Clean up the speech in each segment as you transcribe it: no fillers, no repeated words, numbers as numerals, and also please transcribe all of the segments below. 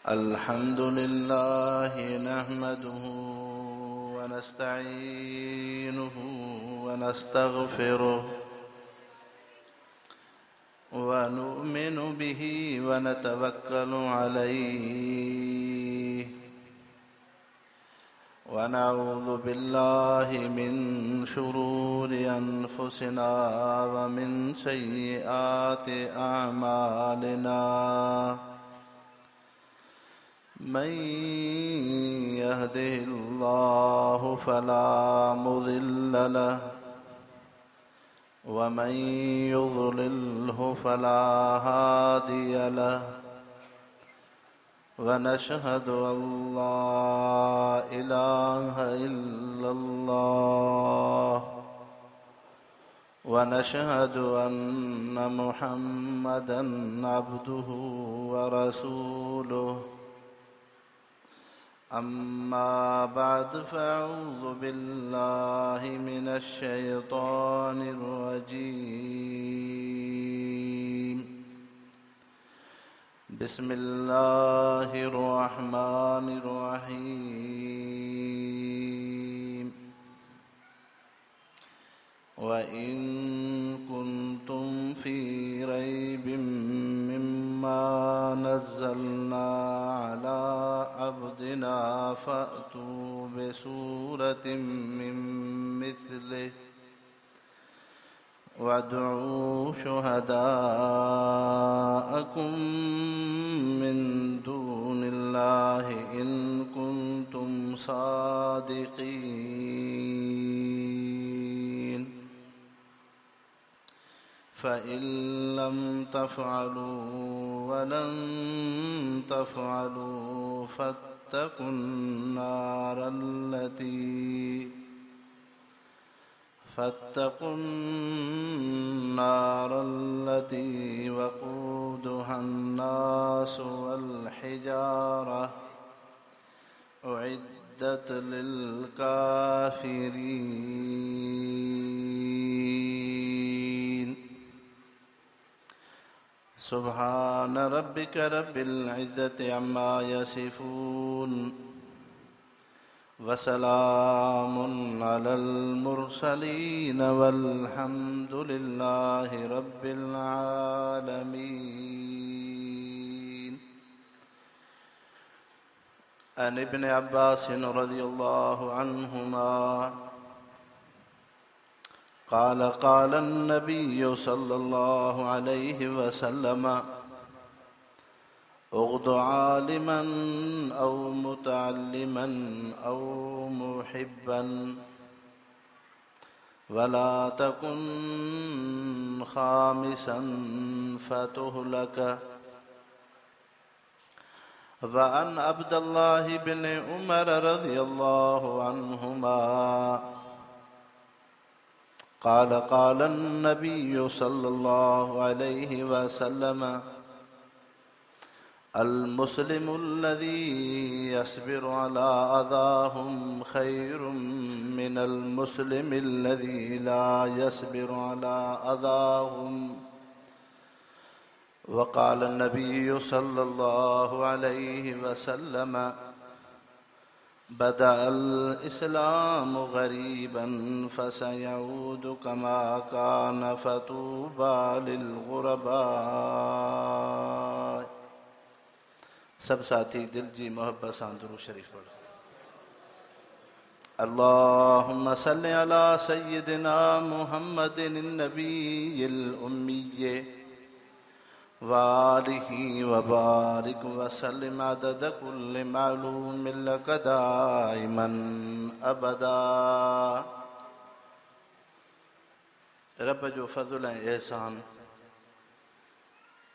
الحمد لله نحمده ونستعينه ونستغفره ونؤمن به ونتوكل عليه ونعوذ بالله من شرور أنفسنا ومن سيئات أعمالنا من يهده الله فلا مضل له ومن يضلله فلا هادي له ونشهد أن لا إله إلا الله ونشهد أن محمدًا عبده ورسوله أما بعد فأعوذ بالله من الشيطان الرجيم بسم الله الرحمن الرحيم وإن كنتم في ريب مما نزلنا على عبدنا فأتوا بسورة من مثله وادعوا شهداءكم من دون الله إن كنتم صادقين فإن لم تفعلوا ولن تفعلوا فاتقوا النار التي وقودها الناس والحجارة أعدت للكافرين سبحان ربك رب العزة عما يصفون وسلام على المرسلين والحمد لله رب العالمين. عن ابن عباس رضي الله عنهما قال قال النبي صلى الله عليه وسلم اغض عالما أو متعلما أو محبا ولا تكن خامسا فتهلك. وعن عبد الله بن عمر رضي الله عنهما قال قال النبي صلى الله عليه وسلم المسلم الذي يصبر على أذاهم خير من المسلم الذي لا يصبر على أذاهم. وقال النبي صلى الله عليه وسلم بدأ الإسلام غريبا فسيعود كما كان فطوبى للغرباء. सब साथी दिल जी मोहब्बत सां दुरूद शरीफ पढ़ो। अल्लाहुम्मा सल्लि अला सय्यिदिना मुहम्मदिन नबिय्यिल उम्मिय्य व आलिहि व बारिक व सल्लिम अदद कुल्लि मालूमिन लक दाइमन अबदा। रब जो फज़ल ऐं एहसान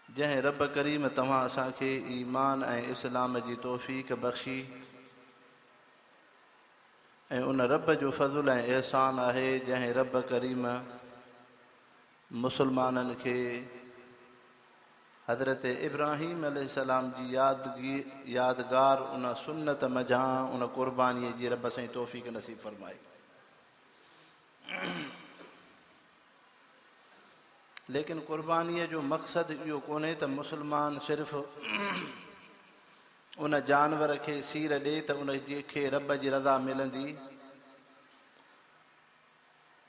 जंहिं रब करीम तव्हां असांखे ईमान ऐं इस्लाम जी तौफ़ीक़ बख़्शी ऐं उन रब जो फज़ल ऐं एहसान आहे जंहिं रब करीम मुसलमाननि खे हज़रत इब्राहीम अलैहिस्सलाम जी यादगार उन सुन्नत मझां उन क़ुर्बानीअ जी रब साईं तौफ़ीक़ नसीब फरमाए। लेकिन क़ुर्बानीअ जो मक़सदु इहो कोन्हे त मुस्लमान सिर्फ़ु उन जानवर खे सीर ॾिए त उन खे रब जी रज़ा मिलंदी,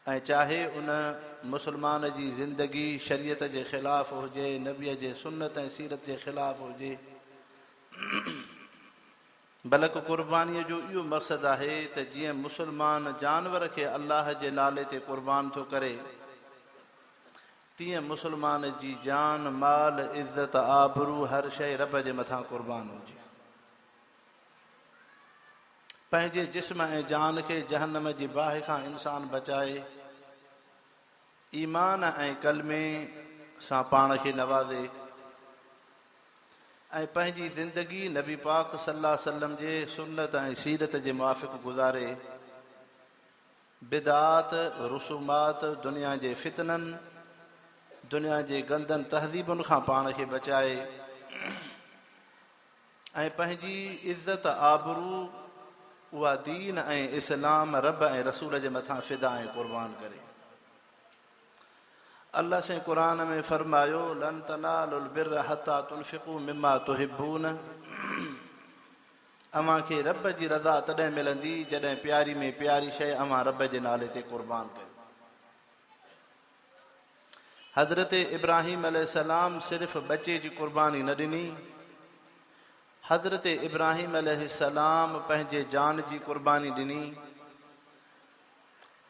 ऐं चाहे उन मुस्लमान जी ज़िंदगी शरीयत जे ख़िलाफ़ु हुजे, नबीअ जे सुन्नत ऐं सीरत जे ख़िलाफ़ु हुजे, बल्कि क़ुर्बानीअ जो इहो मक़सदु आहे त जीअं मुस्लमान जानवर खे अलाह जे नाले ते क़ुर्बान थो करे, तीअं मुस्लमान जी जान, माल, इज़त, आबरू हर शइ रब जे मथां क़ुर्बान हुजे। पंहिंजे जिस्म ऐं जान खे जहन्नम जी बाहि खां इंसान बचाए, ईमान ऐं कलमे सां पाण खे नवाज़े, ऐं पंहिंजी ज़िंदगी नबी पाक सल्लल्लाहु अलैहि वसल्लम जे सुन्नत ऐं सीरत जे मुआफ़िक़ गुज़ारे, बिदात, रुसूमात, दुनिया जे फितननि, दुनिया जे गंदनि तहज़ीबुनि खां पाण खे बचाए, ऐं पंहिंजी इज़त, आबरू उहा दीन ऐं इस्लाम, रब ऐं रसूल जे मथां फ़िदा ऐं क़ुर्बान करे। अल्लाह से क़ुरान में फ़रमायो, लन तनालुल बिर्र हत्ता तुनफ़िक़ू मिम्मा तुहिब्बून, अव्हां खे रब जी रज़ा तॾहिं मिलंदी जॾहिं प्यारी में प्यारी शइ अव्हां रब जे नाले ते क़ुर्बान कयो। हज़रत इब्राहीम अलैहिस्सलाम सिर्फ़ु बचे जी क़ुर्बानी न ॾिनी, हज़रत इब्राहीम अलैहिस्सलाम पंहिंजे जान जी क़ुर्बानी ॾिनी,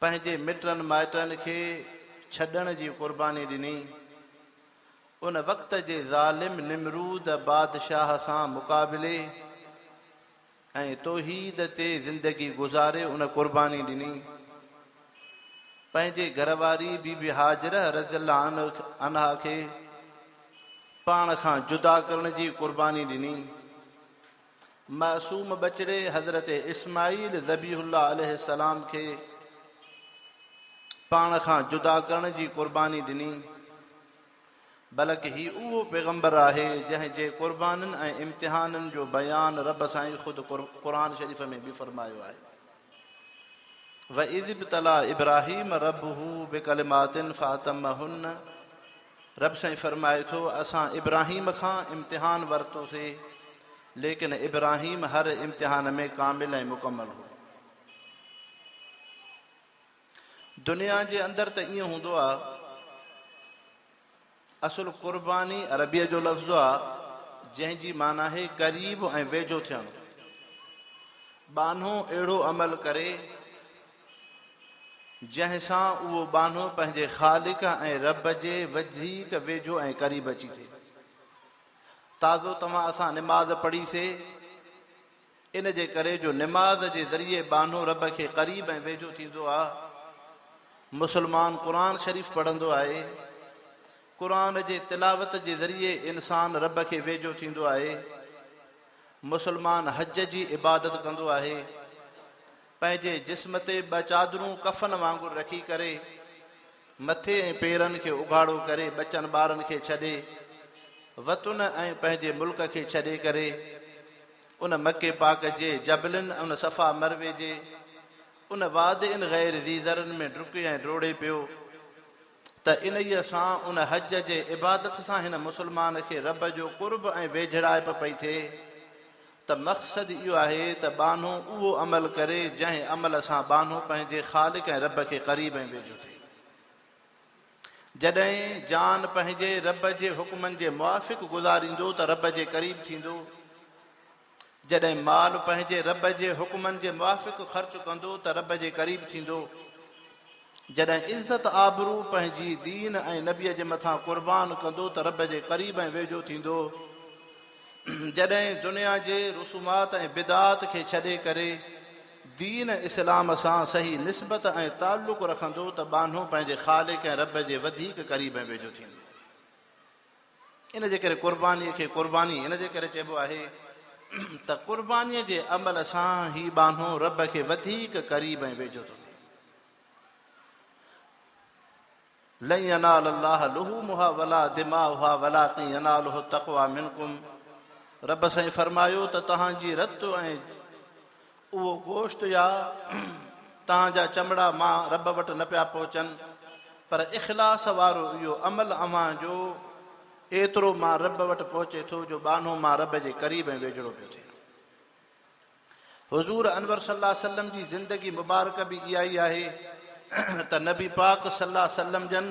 पंहिंजे मिटनि माइटनि खे छॾण जी क़ुर्बानी ॾिनी, उन वक़्त जे ज़ालिम निमरूद बादशाह सां मुक़ाबिले ऐं तौहीद ते ज़िंदगी गुज़ारे उन क़ुर्बानी ॾिनी, पंहिंजे घरवारी बीबी हाजर रज़ियल्लाहु अन्हा खे पाण खां जुदा करण जी क़ुर्बानी ॾिनी, मासूम बचड़े हज़रत इस्माईल ज़बीहुल्लाह अलैहिस्सलाम खे पाण खां जुदा करण जी क़ुर्बानी ॾिनी, बल्कि ही उहो पैगंबर आहे जंहिंजे क़ुर्बाननि ऐं इम्तिहाननि जो बयान रब साईं ख़ुदि क़ुरान शरीफ़ में बि फ़रमायो आहे। व इज़ इब्तला इब्राहीम रब्बुहु बिकलिमातिन फ़अतम्महुन्न, रब साईं फ़रमाए थो असां इब्राहीम खां इम्तिहान वरितोसीं, लेकिन इब्राहीम हर इम्तिहान में कामिल ऐं मुकमल हो। दुनिया जे अंदरि त ईअं हूंदो आहे, असुल क़ुर्बानी अरबीअ जो लफ़्ज़ आहे जंहिंजी माना आहे क़रीब ऐं वेझो थियणु। बानो अहिड़ो अमल करे जंहिंसां उहो बानो पंहिंजे ख़ालिक ऐं रब जे वधीक वेझो ऐं क़रीब अची थिए। ताज़ो तव्हां असां निमाज़ पढ़ीसीं, इन जे करे जो निमाज़ जे ज़रिए बानो रब खे क़रीब ऐं वेझो थींदो आहे। मुस्लमान क़ुरान शरीफ़ पढ़ंदो आहे, क़ुरान जे तिलावत जे ज़रिए इंसान रब खे वेझो थींदो आहे। मुस्लमान हज जी इबादत कंदो आहे, पंहिंजे जिस्म ते 2 चादरूं कफ़न वांगुरु रखी करे मथे ऐं पेरनि खे उघाड़ो करे बचनि ॿारनि खे छॾे, वतन ऐं पंहिंजे मुल्क खे छॾे करे उन मके पाक जे जबलनि, उन सफ़ा मरवे जे उन वादिन ग़ैर ज़ीज़रनि में डुके ऐं डोड़े पियो, त इन्हीअ सां उन हज जे इबादत सां हिन मुस्लमान खे रब जो क़ुर्ब ऐं वेझड़ाइप पई थिए। त मक़सदु इहो आहे त बानो उहो अमल करे जंहिं अमल सां बानो पंहिंजे ख़ालिक ऐं रब खे क़रीब ऐं वेझो थिए। जॾहिं जान पंहिंजे रब जे हुक्मनि जे मुआफ़िक़ गुज़ारींदो त रब जे क़रीब थींदो, जॾहिं माल पंहिंजे रब जे हुक्मनि जे मुआफ़िक़ ख़र्च कंदो त रब जे क़रीब थींदो, जॾहिं इज़त आबरू पंहिंजी दीन ऐं नबीअ जे मथां क़ुर्बान कंदो त रब जे क़रीब ऐं वेझो थींदो, जॾहिं दुनिया जे रुसूमात ऐं बिदात खे छॾे करे दीन इस्लाम सां सही निस्बत ऐं ताल्लुक़ रखंदो त बानो पंहिंजे ख़ालिक ऐं रब जे वधीक क़रीब ऐं वेझो थींदो। इन जे करे क़ुर्बानीअ खे क़ुर्बानी इन जे करे चइबो आहे त क़ुर्बानीअ जे अमल सां ही बानो रब खे वधीक क़रीब ऐं वेझो थो थिए। लन यनाल अल्लाह लुहूमुहा वला दिमाउहा वलाकिन यनालुहु तक़वा मिनकुम, रब साईं फरमायो त तव्हांजी रत ऐं उहो गोश्त या तव्हांजा चमड़ा मां रब वटि न पिया पहुचनि, पर इख़लास वारो इहो अमल अवां जो एतिरो मां रब वटि पहुचे थो जो बानो मां रब जे क़रीब ऐं वेझड़ो पियो थिए। हुज़ूर अनवर सल्लल्लाहु अलैहि वसल्लम जी ज़िंदगी मुबारक बि इहा ई आहे त नबी पाक सल्लल्लाहु अलैहि वसल्लम जन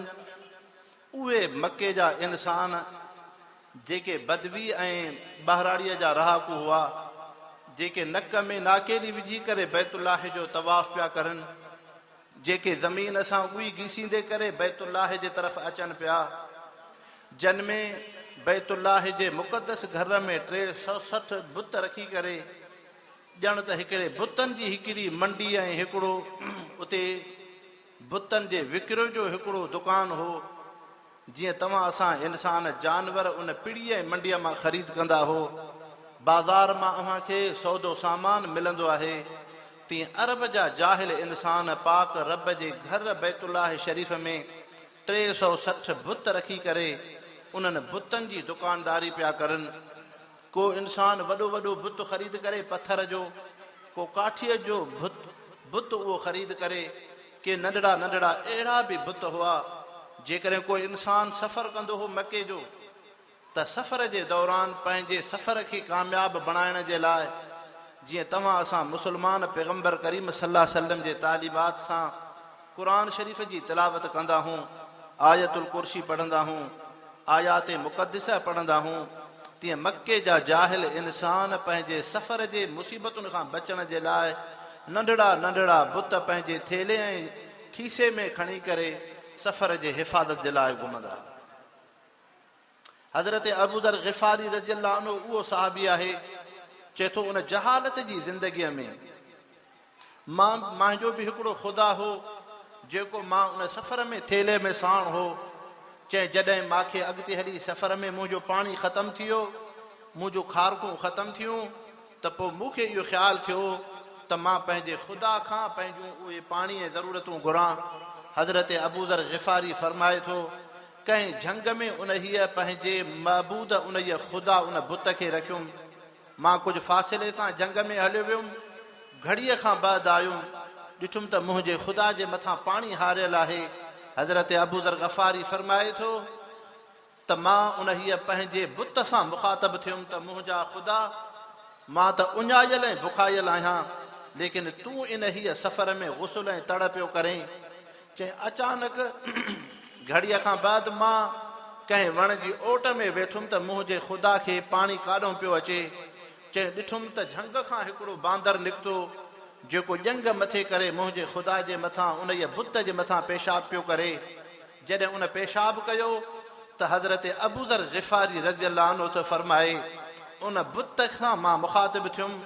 उहे मके जा इंसान जेके बदवी ऐं बहराड़ीअ जा रहाकू हुआ, जेके नक में नाकेली विझी करे बैतुल्लाह जो तवाफ़ पिया करनि, जेके ज़मीन सां उई घीसींदे करे बैतुल्लाह जे तरफ़ अचनि पिया, जन में बैतुल्लाह जे मुक़दस घर में 360 बुत रखी करे ॼण त हिकिड़े बुतनि जी हिकिड़ी मंडी ऐं हिकिड़ो उते बुतनि जे विकिरो जो हिकिड़ो दुकानु हो। जीअं तव्हां असां इंसान जानवर उन पिड़ीअ ऐं मंडीअ मां ख़रीद कंदा हो, बाज़ार मां अव्हांखे सौदो सामान मिलंदो आहे, तीअं अरब जा जाहिल इंसान पाक रब जे घर बैतुल्लाह शरीफ़ में 360 बुत रखी करे उन्हनि बुतनि जी दुकानदारी पिया करनि। को इंसान वॾो वॾो बुत ख़रीद करे पथर जो, को काठीअ जो बुत उहो ख़रीद करे, के नंढड़ा नंढड़ा अहिड़ा बि बुत हुआ। जेकॾहिं कोई इंसान सफ़र कंदो हो मके जो, त सफ़र जे दौरान पंहिंजे सफ़र खे कामयाब बणाइण जे लाइ, जीअं तव्हां असां मुस्लमान पैगम्बर करीम सल्लल्लाहु अलैहि वसल्लम जे तालीमात सां क़ुरान शरीफ़ जी तिलावत कंदा हूं, आयतुल कुर्सी पढ़ंदा हूं, आयात मुक़द्दिसा पढ़ंदा हूं, तीअं मके जा जाहिल इंसान पंहिंजे सफ़र जे मुसीबतुनि खां बचण जे लाइ नंढड़ा नंढड़ा बुत पंहिंजे थेले ऐं खीसे में खणी करे सफ़र जे हिफ़ाज़त जे लाइ घुमंदा। हज़रत अबू दर ग़िफ़ारी रज़ी अल्लाह अन्हु उहो सहाबी आहे, चए थो उन जहालत जी ज़िंदगीअ में मुंहिंजो बि हिकिड़ो ख़ुदा हो जेको मां उन सफ़र में थेले में साण हो। चए जॾहिं मूंखे अॻिते हली सफ़र में मुंहिंजो पाणी ख़तमु थी वियो, मुंहिंजो खारकूं ख़तमु थियूं, त पोइ मूंखे इहो ख़्यालु थियो त मां पंहिंजे ख़ुदा खां पंहिंजूं उहे पाणी ऐं ज़रूरतूं घुरां। हज़रत अबू दर ग़िफ़ारी फरमाए थो, कंहिं झंग में उन हीअ पंहिंजे महबूद उन हीअ ख़ुदा उन बुत खे रखियुमि। मां कुझु फ़ासिले सां जंग में हलियो वियुमि, घड़ीअ खां बाद आयुमि, ॾिठुमि त मुंहिंजे ख़ुदा जे मथां पाणी हारियल आहे। हज़रत अबू दर ग़िफ़ारी फरमाए थो त मां उन हीअ पंहिंजे बुत सां मुख़ातब थियुमि त मुंहिंजा ख़ुदा, मां त उञायल ऐं बुखायल आहियां, लेकिन तूं इन हीअ सफ़र में गुस्ल ऐं तड़ पियो करें। चई अचानक घड़ीअ खां बाद मां कंहिं वण जी ओट में वेठुमि त मुंहिंजे ख़ुदा खे पाणी काॾों पियो अचे। चई ॾिठुमि त झंग खां हिकिड़ो बांदर निकितो जेको ॼंग मथे करे मुंहिंजे ख़ुदा जे मथां उन जे बुत जे मथां पेशाब पियो करे। जॾहिं उन पेशाब कयो त हज़रत अबू दर ग़िफ़ारी रज़ी अल्लाह अन्हु त फरमाए, उन बुत खां मां मुख़ातिब थियुमि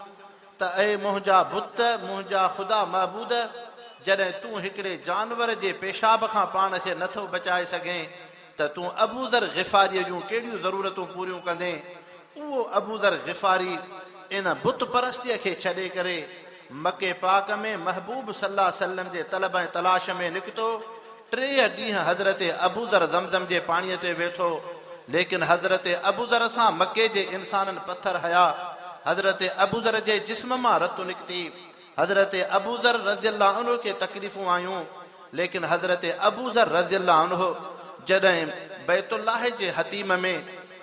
त ऐं मुंहिंजा बुत, मुंहिंजा ख़ुदा महबूद, जॾहिं तूं हिकिड़े जानवर जे पेशाब खां पाण खे नथो बचाए सघें त तूं अबू दर ग़िफ़ारीअ जूं कहिड़ियूं ज़रूरतूं पूरियूं कंदे। उहो अबू दर ग़िफ़ारी इन बुत परस्तीअ खे छॾे करे मके पाक में महबूब सल्लल्लाहु अलैहि वसल्लम जे तलब ऐं तलाश में निकितो। 3 ॾींहं हज़रत अबू दर ज़मज़म जे पाणीअ ते वेठो, लेकिन हज़रत अबू दर सां मके जे इंसाननि पथर हया। हज़रत अबू दर जे जिस्म मां रतु निकिती। हज़रत अबू दर रज़ी अल्लाह अन्हु खे तकलीफ़ूं आयूं, लेकिन हज़रत अबू दर रज़ी अल्लाह अन्हु जॾहिं बैतुल्लाह जे हतीम में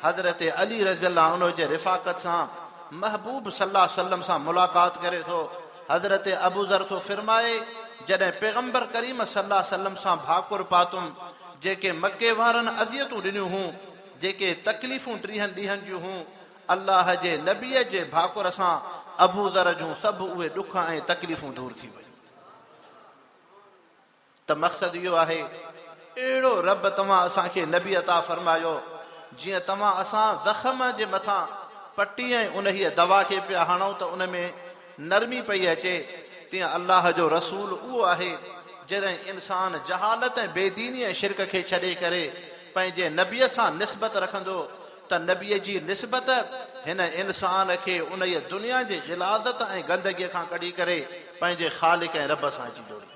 हज़रत अली रज़ी अल्लाह अन्हु जे रिफ़ाक़त सां महबूब सल्लल्लाहु अलैहि वसल्लम सां मुलाक़ात करे थो, हज़रत अबू दर थो फरमाए, जॾहिं पैगम्बर करीम सल्लल्लाहु अलैहि वसल्लम सां भाकुर पातुमि, जेके मके वारनि अज़ियतूं ॾिनियूं हुयूं, जेके तकलीफ़ूं 30 ॾींहंनि जूं हुयूं, अल्लाह जे नबीअ जे भाकुर सां अबू दर जूं सभु उहे ॾुख ऐं तकलीफ़ूं दूर थी वियूं। त मक़सदु इहो आहे, अहिड़ो रब तव्हां असांखे नबी अता फरमायो, जीअं तव्हां असां ज़ख़्म जे मथां पटी ऐं उन हीअ दवा खे पिया हणूं त उन में नरमी पई अचे, तीअं अल्लाह जो रसूल उहो आहे जॾहिं इंसान जहालत ऐं बेदीनी ऐं शिरक खे छॾे करे पंहिंजे नबीअ सां निस्बत रखंदो त नबीअ जी निस्बत हिन इंसान खे उन जी दुनिया जे ग़िलाज़त ऐं गंदगीअ खां कढी करे पंहिंजे ख़ालिक ऐं रब सां अची जोड़ी।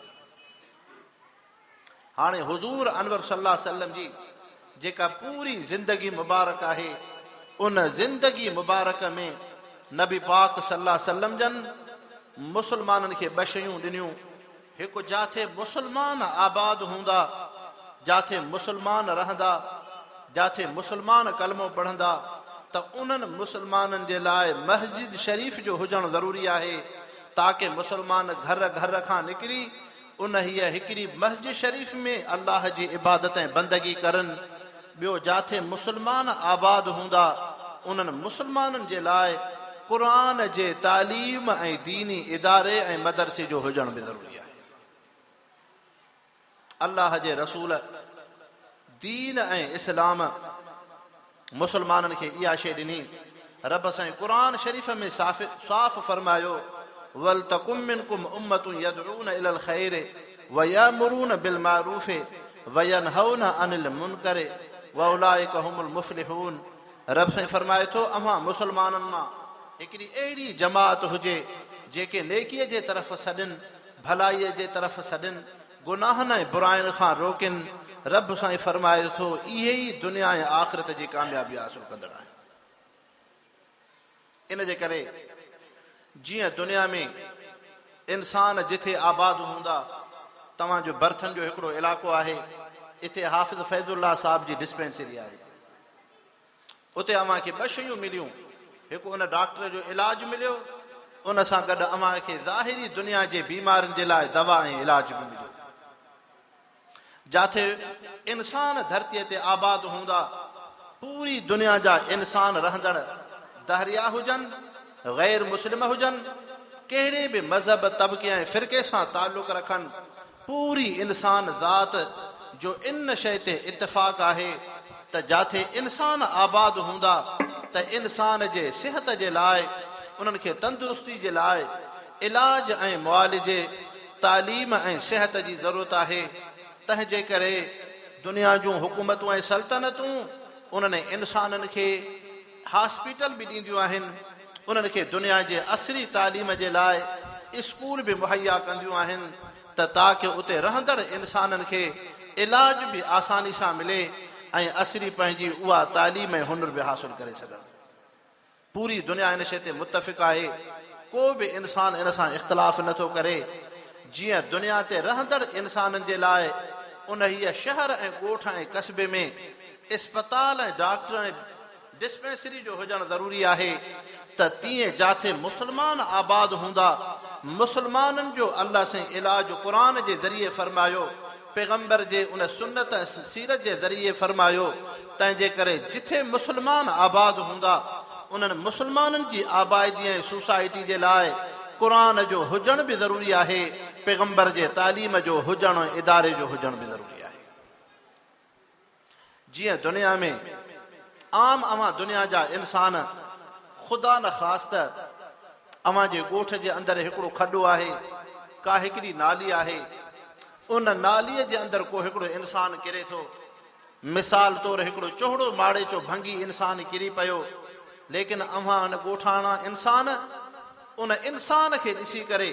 हाणे हुज़ूर अनवर सल्लल्लाहु अलैहि वसल्लम जी जेका पूरी ज़िंदगी मुबारक आहे, उन ज़िंदगी मुबारक में नबी पाक सल्लल्लाहु अलैहि वसल्लम जन मुसलमाननि खे 2 शयूं ॾिनियूं। हिकु, जाथे मुसलमान आबाद हूंदा, जिथे मुस्लमान रहंदा, जिथे मुस्लमान कलमो पढ़ंदा, त उन्हनि मुस्लमाननि जे लाइ मस्जिद शरीफ़ जो हुजणु ज़रूरी आहे, ताकी मुस्लमान घर घर खां निकिरी उन हीअ हिकिड़ी मस्जिद शरीफ़ में अलाह जी इबादत ऐं बंदगी करनि। ॿियो, जिथे मुस्लमान आबाद हूंदा उन्हनि मुस्लमाननि जे लाइ क़ुरान जे तालीम ऐं दीनी इदारे ऐं मदरसे जो हुजण बि ज़रूरी आहे। अलाह जे रसूल दीन ऐं इस्लाम मुस्लमाननि खे इहा शइ ॾिनी। रब साईं क़ुरान शरीफ़ में साफ़ फरमायो, वल तकुम मिनकुम उम्मतुन यदऊन इलल खैर व यामुरून बिल मारूफ व यनहौन अनिल मुनकर व उलाइका हुमुल मुफ़लिहून। रब साईं फरमाए थो, अव्हां मुस्लमाननि मां हिकिड़ी अहिड़ी जमात हुजे जेके नेकीअ जे तरफ़ सॾनि, भलाईअ जे तरफ़ सॾनि, गुनाहनि ऐं बुराइनि खां रोकनि। रब साईं फरमाए थो, इहे ई दुनिया ऐं आख़िरत जी कामयाबी हासिल कंदड़ आहिनि। इन जे करे जीअं दुनिया में इंसान जिथे आबाद हूंदा, तव्हांजो बर्थन जो हिकिड़ो इलाइक़ो आहे, इते हाफ़िज़ फैज़ुल्लाह साहिब जी डिस्पेंसरी आहे। उते अव्हांखे ॿ शयूं मिलियूं, हिकु उन डॉक्टर जो इलाजु मिलियो, उन सां गॾु अव्हांखे ज़ाहिरी दुनिया जे बीमारियुनि जे लाइ दवा ऐं इलाज बि मिलियो। जिथे इंसान धरतीअ ते आबाद हूंदा, पूरी दुनिया जा इंसान रहंदड़, दहरिया हुजनि, गैर मुस्लिम हुजनि, कहिड़े बि मज़हब तबके ऐं फ़िरके सां ताल्लुक़ रखनि, पूरी इंसान ज़ात जो इन शइ ते इत्तिफ़ाक़ आहे त जिथे इंसान आबाद हूंदा त इंसान जे सिहत जे लाइ, उन्हनि खे तंदुरुस्ती जे लाइ इलाज ऐं मुआलिजे, तालीम ऐं सिहत जी ज़रूरत आहे। तंहिंजे करे दुनिया जूं हुकूमतूं ऐं सल्तनतूं उन्हनि इंसाननि खे हॉस्पिटल बि ॾींदियूं आहिनि, उन्हनि खे दुनिया जे असरी तालीम जे लाइ स्कूल बि मुहैया कंदियूं आहिनि, त ताकी उते रहंदड़ इंसाननि खे इलाज बि आसानी सां मिले ऐं असरी पंहिंजी उहा तालीम ऐं हुनुर बि हासिल करे सघनि। पूरी दुनिया इन शइ ते मुतफ़िक़ आहे, को बि इंसान इन सां इख़्तिलाफ़ नथो करे। जीअं दुनिया ते रहंदड़ इंसाननि जे लाइ उन हीअ शहर ऐं ॻोठ ऐं कस्बे में इस्पताल ऐं डॉक्टर ऐं डिस्पेंसरी जो हुजणु ज़रूरी आहे, त तीअं जिथे मुस्लमान आबाद हूंदा, मुस्लमाननि जो अल्लाह साईं इलाज क़ुरान जे ज़रिए फरमायो, पैगंबर जे उन सुन्नत सीरत जे ज़रिए फरमायो। तंहिंजे करे जिथे मुस्लमान आबाद हूंदा, उन्हनि मुस्लमाननि जी आबादी ऐं सोसाइटी जे लाइ क़ुरान जो हुजणु बि ज़रूरी आहे, पैगंबर जे तालीम जो हुजणु, इदारे जो हुजणु बि ज़रूरी आहे। जीअं दुनिया में आम अवां दुनिया जा इंसान, ख़ुदा न ख़ास त अवां जे ॻोठ जे अंदरि हिकिड़ो खॾो आहे, का हिकिड़ी नाली आहे, उन नालीअ जे अंदरि को हिकिड़ो इंसान किरे थो। मिसाल तौरु हिकिड़ो चोहड़ो माड़े चो भंगी इंसान किरी पियो, लेकिन अव्हां उन ॻोठाणा इंसान उन इंसान खे ॾिसी करे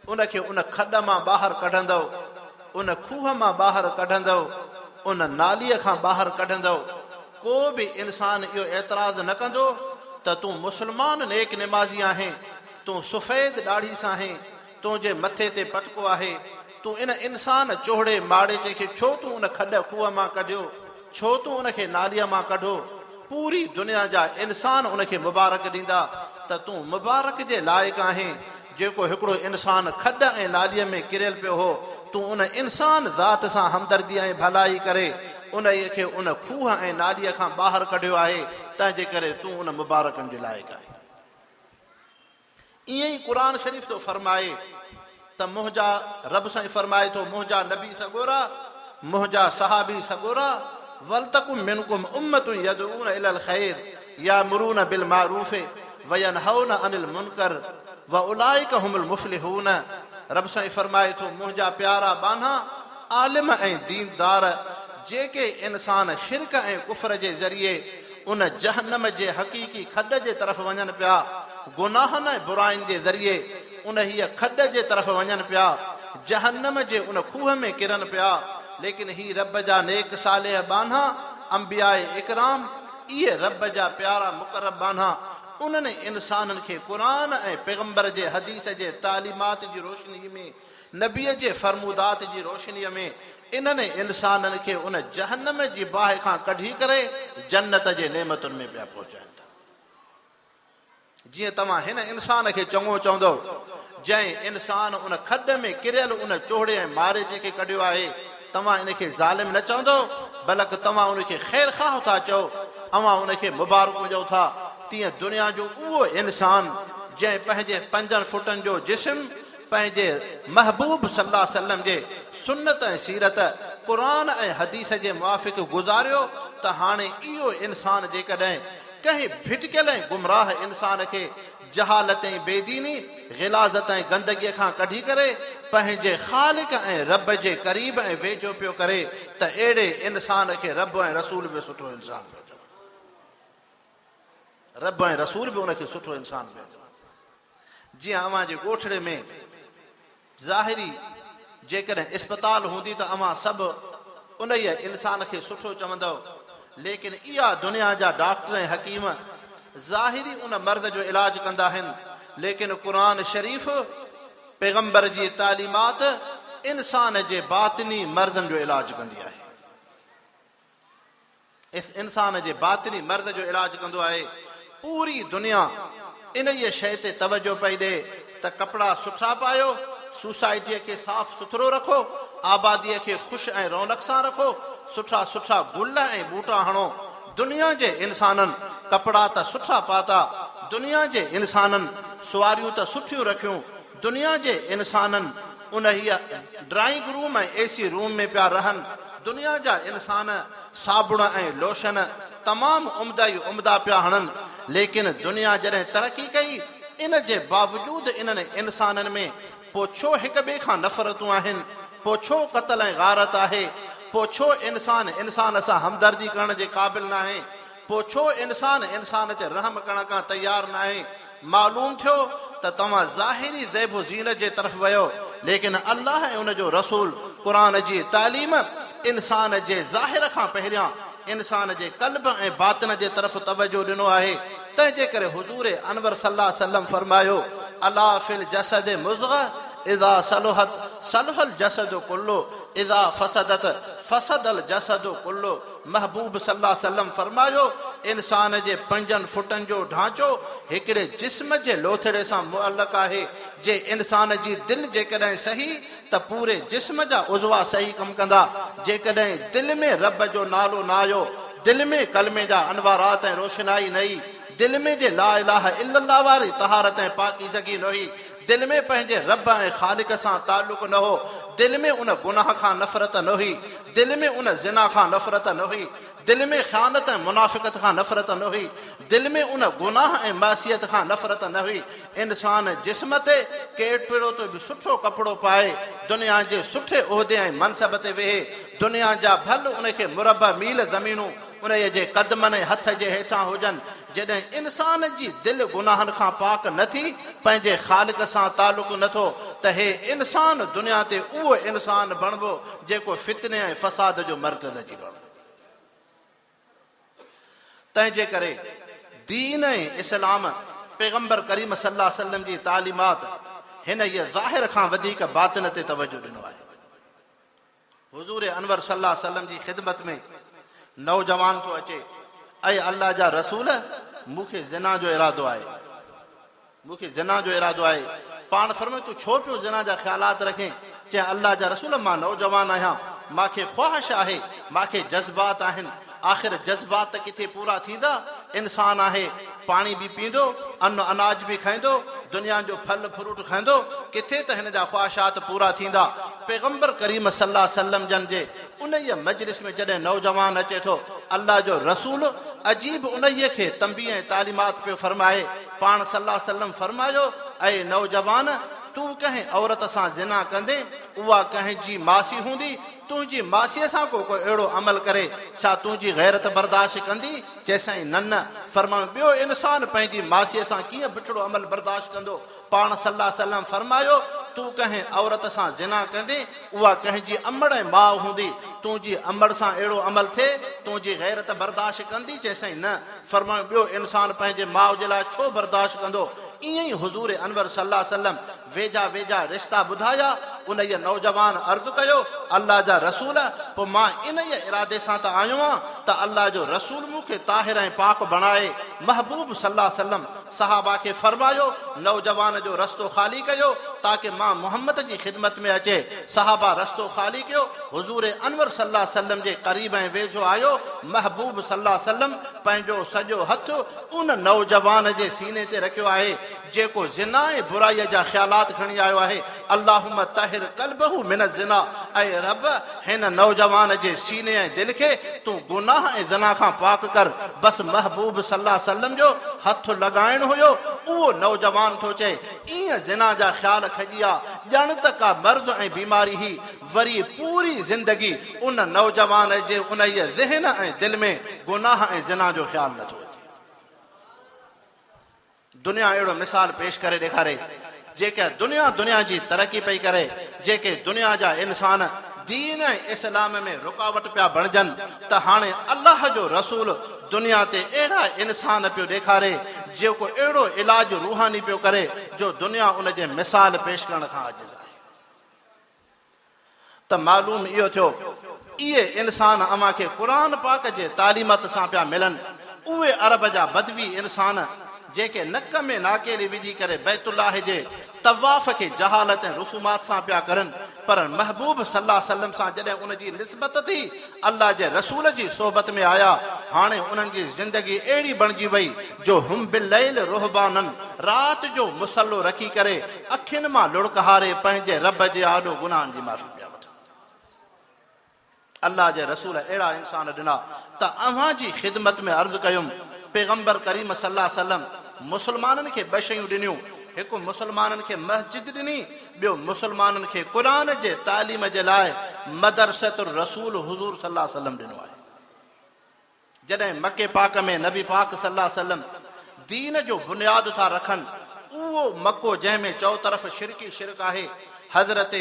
उनखे उन खॾ मां ॿाहिरि कढंदव, उन खूह मां ॿाहिरि कढंदव, उन नालीअ खां ॿाहिरि कढंदव। को बि इंसान इहो एतिराज़ न कंदो त तूं मुस्लमान नेक निमाज़ी आहीं, तूं सफ़ेद ॾाढ़ी सां आहीं, तुंहिंजे मथे ते पटको आहे, तूं इन इंसान चोहड़े माड़े खे छो तूं उन खॾ खूह मां कढियो, छो तूं उनखे नालीअ मां कढो। पूरी दुनिया जा इंसान उनखे मुबारक ॾींदा त तूं मुबारक जे लाइक़ु आहीं। जेको हिकिड़ो इंसान खॾ ऐं नालीअ में किरियल पियो हो, तूं उन इंसान ज़ात सां हमदर्दी ऐं भलाई करे उन खे उन खूह ऐं नालीअ खां ॿाहिरि कढियो आहे, तंहिंजे करे तूं उन मुबारकनि जे लाइक़ु आहीं। ईअं ई क़ुरान शरीफ़ थो फरमाए त मुंहिंजा रब साईं फरमाए थो, मुंहिंजा नबी सॻोरा, मुंहिंजा सहाबी सॻोरा, वल तकुम मिनकुम उम्मतुन यदऊन इलल खैर यामुरून बिल मारूफ व यनहौन अनिल मुनकर व उलाइका हुमुल मुफ़लिहून। रब साईं फरमाए थो, मुंहिंजा प्यारा बाना आलिम ऐं दीनदार, जेके इंसान शिरक ऐं कुफर जे ज़रिए उन जहन्नम जे हक़ीक़ी खॾ जे तरफ़ वञनि पिया, गुनाहनि ऐं बुराइनि जे ज़रिए उन हीअ खॾ जे तरफ़ वञनि पिया, जहन्नम जे उन खूह में किरनि पिया। लेकिन ही रब जा नेक सालेह बाना, अंबियाए इकराम, इहे रब जा प्यारा मुक़रब बाना, उन्हनि इंसाननि खे क़ुरान ऐं पैगंबर जे हदीस जे तालीमात जी रोशनी में नबीअ जे फरमूदात जी रोशनीअ में इन्हनि इंसाननि खे उन जहन्नम जी बाहि खां कढी करे जन्नत जे नेमतुनि में पिया पहुचाइनि था। जीअं तव्हां हिन इंसान खे चङो चवंदो जंहिं इंसान उन खॾ में किरियल उन चोहड़े ऐं मारे जेके कढियो आहे, तव्हां इनखे ज़ालिम न चवंदो, बल्कि तव्हां उनखे ख़ैर ख़ाह था चओ, अवां उनखे मुबारकूं ॾियो था। तीअं दुनिया जो उहो इंसान जंहिं पंहिंजे 5 फुटनि जो जिस्म पंहिंजे महबूब सल्लल्लाहु अलैहि वसल्लम जे सुन्नत ऐं सीरत क़ुरान ऐं हदीस जे मुआफ़िक़ गुज़ारियो, त हाणे इहो इंसान जेकॾहिं कंहिं भिटकियल ऐं गुमराह इंसान खे जहालत ऐं बेदीनी ग़िलाज़त ऐं गंदगीअ खां कढी करे पंहिंजे ख़ालिक ऐं रब जे क़रीब ऐं वेझो पियो करे, त अहिड़े इंसान खे रब ऐं रसूल बि सुठो इंसान पियो चवनि। रब ऐं रसूल बि उनखे सुठो इंसान पियो चवनि। जीअं अव्हां जे ॻोठड़े में ज़ाहिरी जेकॾहिं इस्पताल हूंदी त अव्हां सभु उन इंसान खे सुठो चवंदव, लेकिन इहा दुनिया जा डॉक्टर ऐं हकीम ज़ाहिरी उन मर्द जो इलाज कंदा आहिनि, लेकिन क़ुरान शरीफ़ पैगंबर जी तालीमात इंसान जे बातिनी मर्दनि जो इलाज कंदी आहे। इस इंसान जे बातिनी मर्द जो इलाज कंदो आहे। पूरी दुनिया इन शइ ते तवजो पई ॾे त कपिड़ा सुठा पायो, सोसाइटीअ खे साफ़ सुथरो रखो, आबादीअ खे ख़ुशि ऐं रौनक सां रखो, सुठा सुठा गुल ऐं ॿूटा हणो। दुनिया जे इंसाननि कपिड़ा त सुठा पाता, दुनिया जे इंसाननि सुवारियूं त सुठियूं रखियूं, दुनिया जे इंसाननि उन ड्राइंग रूम ऐं एसी रूम में पिया रहनि, दुनिया जा इंसान साबुण ऐं लोशन तमामु उम्दा ई उम्दा पिया हणनि, लेकिन दुनिया जॾहिं तरक़ी कई, इन जे बावजूदि इन्हनि इंसाननि में पोइ छो हिक ॿिए खां नफ़रतूं आहिनि, पोइ छो क़त्ल ऐं गारत आहे, पोइ छो इंसान सां हमदर्दी करण जे क़ाबिल न आहे, पोइ छो इंसान ते रहम करण खां तयारु न आहे। मालूम थियो त तव्हां ज़ाहिरी ज़ैब ज़ीनत जे तरफ़ वियो, लेकिन अल्लाह ऐं उन जो रसूल क़ुरान जी तालीम इंसान जे ज़ाहिर खां पहिरियां इंसान जे क़ल्ब ऐं बातिन जे तरफ़ तवजो ॾिनो आहे। तंहिंजे करे हुज़ूर अनवर सल्लल्लाहु अलैहि वसल्लम फरमायो, अला फिल जसद मुज़ग़ह इज़ा सलुहत सलुहल जसद कुल्लो इज़ा फसदत फसदल जसद कुल्लो। महबूब सल्लल्लाहु अलैहि वसल्लम फरमायो, इंसान जे 5 फुटनि जो ढांचो हिकिड़े जिस्म जे लोथड़े सां मुअल्लक़ आहे। जे इंसान जी दिलि जेकॾहिं सही त पूरे जिस्म जा उज़वा सही कमु कंदा। जेकॾहिं दिलि में रब जो नालो न आयो, दिलि में कलमे जा अनवारात ऐं रोशनाई न हुई, दिलि में जे ला इलाहा इल्लल्लाह वारी तहारत ऐं पाकीज़गी न हुई, दिलि में पंहिंजे रब ऐं ख़ालिक सां ताल्लुक़ न हो, दिलि में उन गुनाह खां नफ़रत न हुई, दिलि में उन ज़िना खां नफ़रत न हुई, दिलि में ख़यानत ऐं मुनाफ़िक़त खां नफ़रत न हुई, दिलि में उन गुनाह ऐं मासियत खां नफ़रत न हुई, इंसान जिस्म ते केतिरो तो बि सुठो कपिड़ो पाए, दुनिया जे सुठे उहिदे ऐं मनसब ते वेहे, दुनिया जा भल उनखे मुरबा मील ज़मीनूं उन जे क़दमनि ऐं हथ जे हेठां हुजनि, जॾहिं इंसान जी दिलि गुनाहनि खां पाक न थी, पंहिंजे ख़ालिक सां ताल्लुक़ नथो, त हे इंसान दुनिया ते उहो इंसान बणिबो जेको फितने ऐं फ़साद जो मर्कज़ अची बणिबो। तंहिंजे करे दीन ऐं इस्लाम पैगंबर करीम सल्लल्लाहु अलैहि वसल्लम जी तालीमात हिन ज़ाहिर खां वधीक बातिन ते तवजो ॾिनो आहे। हुज़ूर अनवर सल्लल्लाहु अलैहि वसल्लम जी ख़िदमत में नौजवान थो अचे, ऐं अल्लाह जा रसूल मूंखे ज़िना जो इरादो आहे, मूंखे ज़िना जो इरादो आहे। पाण फरमाए तूं छो पियो ज़िना जा ख़्यालात रखें? चए अल्लाह जा रसूल मां नौजवान आहियां, मूंखे ख़्वाहिश आहे, मूंखे जज़्बात आहिनि। आख़िर जज़्बात किथे पूरा थींदा? इंसान आहे, पाणी बि पींदो, अन्न अनाज बि खाईंदो, दुनिया जो फल फ्रूट खाईंदो, किथे त हिन जा ख़्वाहिशात पूरा थींदा? पैगंबर करीम सल्लल्लाहु अलैहि वसल्लम जन जे उन मजलिस में जॾहिं नौजवान अचे थो, अल्लाह जो रसूल अजीब उन खे तंबीह ऐं तालीमात पियो फरमाए। पाण सल्लल्लाहु अलैहि वसल्लम फरमायो, ऐं नौजवान तूं कंहिं औरत सां ज़िना कंदे, उहा कंहिंजी मासी हूंदी, तुंहिंजी मासीअ सां को अहिड़ो अमल करे, छा तुंहिंजी गैरत बर्दाश्त कंदी? चइसाईं न न। फरमायो ॿियो इंसान पंहिंजी मासीअ सां कीअं बिछड़ो अमल बर्दाश्त कंदो? पाण सल्लल्लाहु अलैहि वसल्लम फरमायो, तूं कंहिं औरत सां ज़िना कंदे, उहा कंहिंजी अमड़ ऐं माउ हूंदी, तुंहिंजी अमड़ सां अहिड़ो अमल थिए, तुंहिंजी गैरत बर्दाश्त कंदी? चइसाईं न। फरमायो ॿियो इंसान पंहिंजे माउ जे लाइ छो बर्दाश्त कंदो? ईअं ई हुज़ूर अनवर सल्लल्लाहु अलैहि वसल्लम वेझा वेझा रिश्ता ॿुधाया। उन नौजवान अर्ज़ु कयो अल्लाह जा रसूल पोइ मां इन इरादे सां त आयो आहियां त अल्लाह जो रसूल मूंखे ताहिर ऐं पाक बणाए। महबूब सल्लल्लाहु अलैहि वसल्लम सहाबा खे फरमायो नौजवान जो रस्तो ख़ाली कयो ताकि मां मोहम्मद जी ख़िदमत में अचे। सहाबा रस्तो ख़ाली कयो। हुज़ूर अनवर सल्लल्लाहु अलैहि वसल्लम जे क़रीब ऐं वेझो आयो। महबूब सल्लल्लाहु अलैहि वसल्लम पंहिंजो सॼो हथ उन नौजवान जे सीने ते रखियो आहे जेको ज़िना ऐं बुराईअ जा ख़्यालात खणी आयो आहे। अल्लाहुम्मा ताहिर क़ल्बहु मिन ज़िना, ऐं रब हिन नौजवान जे सीने ऐं दिलि खे तूं गुनाह ऐं ज़िना खां पाक कर। बसि महबूब सल्लल्लाहु अलैहि वसल्लम जो हथ लॻाइणु हुयो। उहो नौजवान थो चए ईअं ज़िना जा ख़्याल खॼिया ॼण त का मर्द ऐं बीमारी ही। वरी पूरी ज़िंदगी उन नौजवान जे उन ज़हन ऐं दिलि में गुनाह ऐं ज़िना जो ख़्यालु नथो अचे। दुनिया अहिड़ो मिसाल पेश करे ॾेखारे जेके दुनिया जी तरक़ी पई करे, जेके दुनिया जा इंसान दीन ऐं इस्लाम में रुकावट पिया बणजनि त हाणे अल्लाह जो रसूल दुनिया ते अहिड़ा इंसान पियो ॾेखारे जेको अहिड़ो इलाज रूहानी पियो करे जो दुनिया उन जे मिसाल पेश करण खां आजिज़ आहे। त मालूम इहो थियो इहे इंसान अव्हां खे क़ुर पाक जे तालीमत सां पिया मिलनि। उहे अरब जा बदवी इंसान जेके नक में नाकेली विझी करे बैतुल्लाह जे तवाफ़ खे जहालत ऐं रसूमात सां पिया करनि, पर महबूब सल्लल्लाहु अलैहि वसल्लम सां जॾहिं उन जी निस्बत थी अल्लाह जे रसूल जी सोबत में आया, हाणे उन्हनि जी ज़िंदगी अहिड़ी बणिजी वई जो हुम बिलैल रुहबानन, राति जो मुसलो रखी करे अखियुनि मां लुड़क हारे पंहिंजे रब जे आॾो गुनाहनि जी माफ़ी पिया वठनि। अल्लाह जे रसूल अहिड़ा इंसान ॾिना त अव्हां जी ख़िदमत में अर्ज़ु कयुमि पैगंबर करीम सल्लल्लाहु अलैहि वसल्लम मुस्लमाननि खे ॿ शयूं ॾिनियूं। हिकु मुस्लमाननि खे मस्जिद ॾिनी, ॿियो मुस्लमाननि खे क़ुर जे तालीम जे लाइ मदरसतुर रसूल हुज़ूर सल्लल्लाहु अलैहि वसल्लम ॾिनो आहे। जॾहिं मके पाक में नबी पाक सल्लल्लाहु अलैहि वसल्लम दीन जो बुनियाद था रखनि, उहो मको जंहिंमें चौ तरफ़ शिरक ई शिरक आहे, हज़रत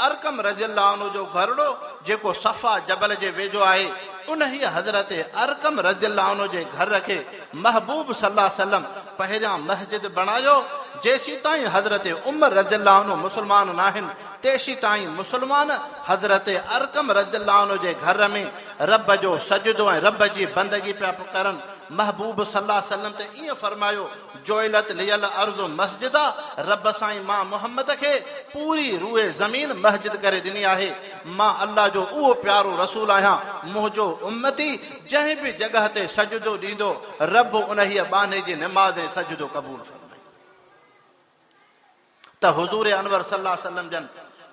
अरकम रज़ियल्लाहु अन्हु जो घरड़ो जेको सफ़ा जबल जे वेझो आहे, उन ही हज़रत अरकम रज़ियल्लाहु अन्हु जे घर खे महबूब सल्लल्लाहु अलैहि वसल्लम पहिरियां मस्जिद बणायो। जेसीं ताईं हज़रत उमर रज़ियल्लाहु अन्हु मुस्लमान न आहिनि तेसीं ताईं मुस्लमान हज़रत अरकम रज़ियल्लाहु अन्हु जे घर में रब जो सजदो ऐं रब जी बंदगी पिया करनि। महबूब सल्लल्लाहु अलैहि वसल्लम ते ईअं फरमायो जोइलत लियल अर्ज़ु मस्जिदा, रब साईं मां मोहम्मद खे पूरी रूए ज़मीन मस्जिद करे ॾिनी आहे। मां अल्लाह जो उहो प्यारो रसूल आहियां, मुंहिंजो उम्मती जंहिं बि जॻह ते सजदो ॾींदो रब उन ई बाने जी निमाज़ ऐं सजदो क़बूल फरमाए। त हुज़ूर अनवर सल्लल्लाहु अलैहि वसल्लम जन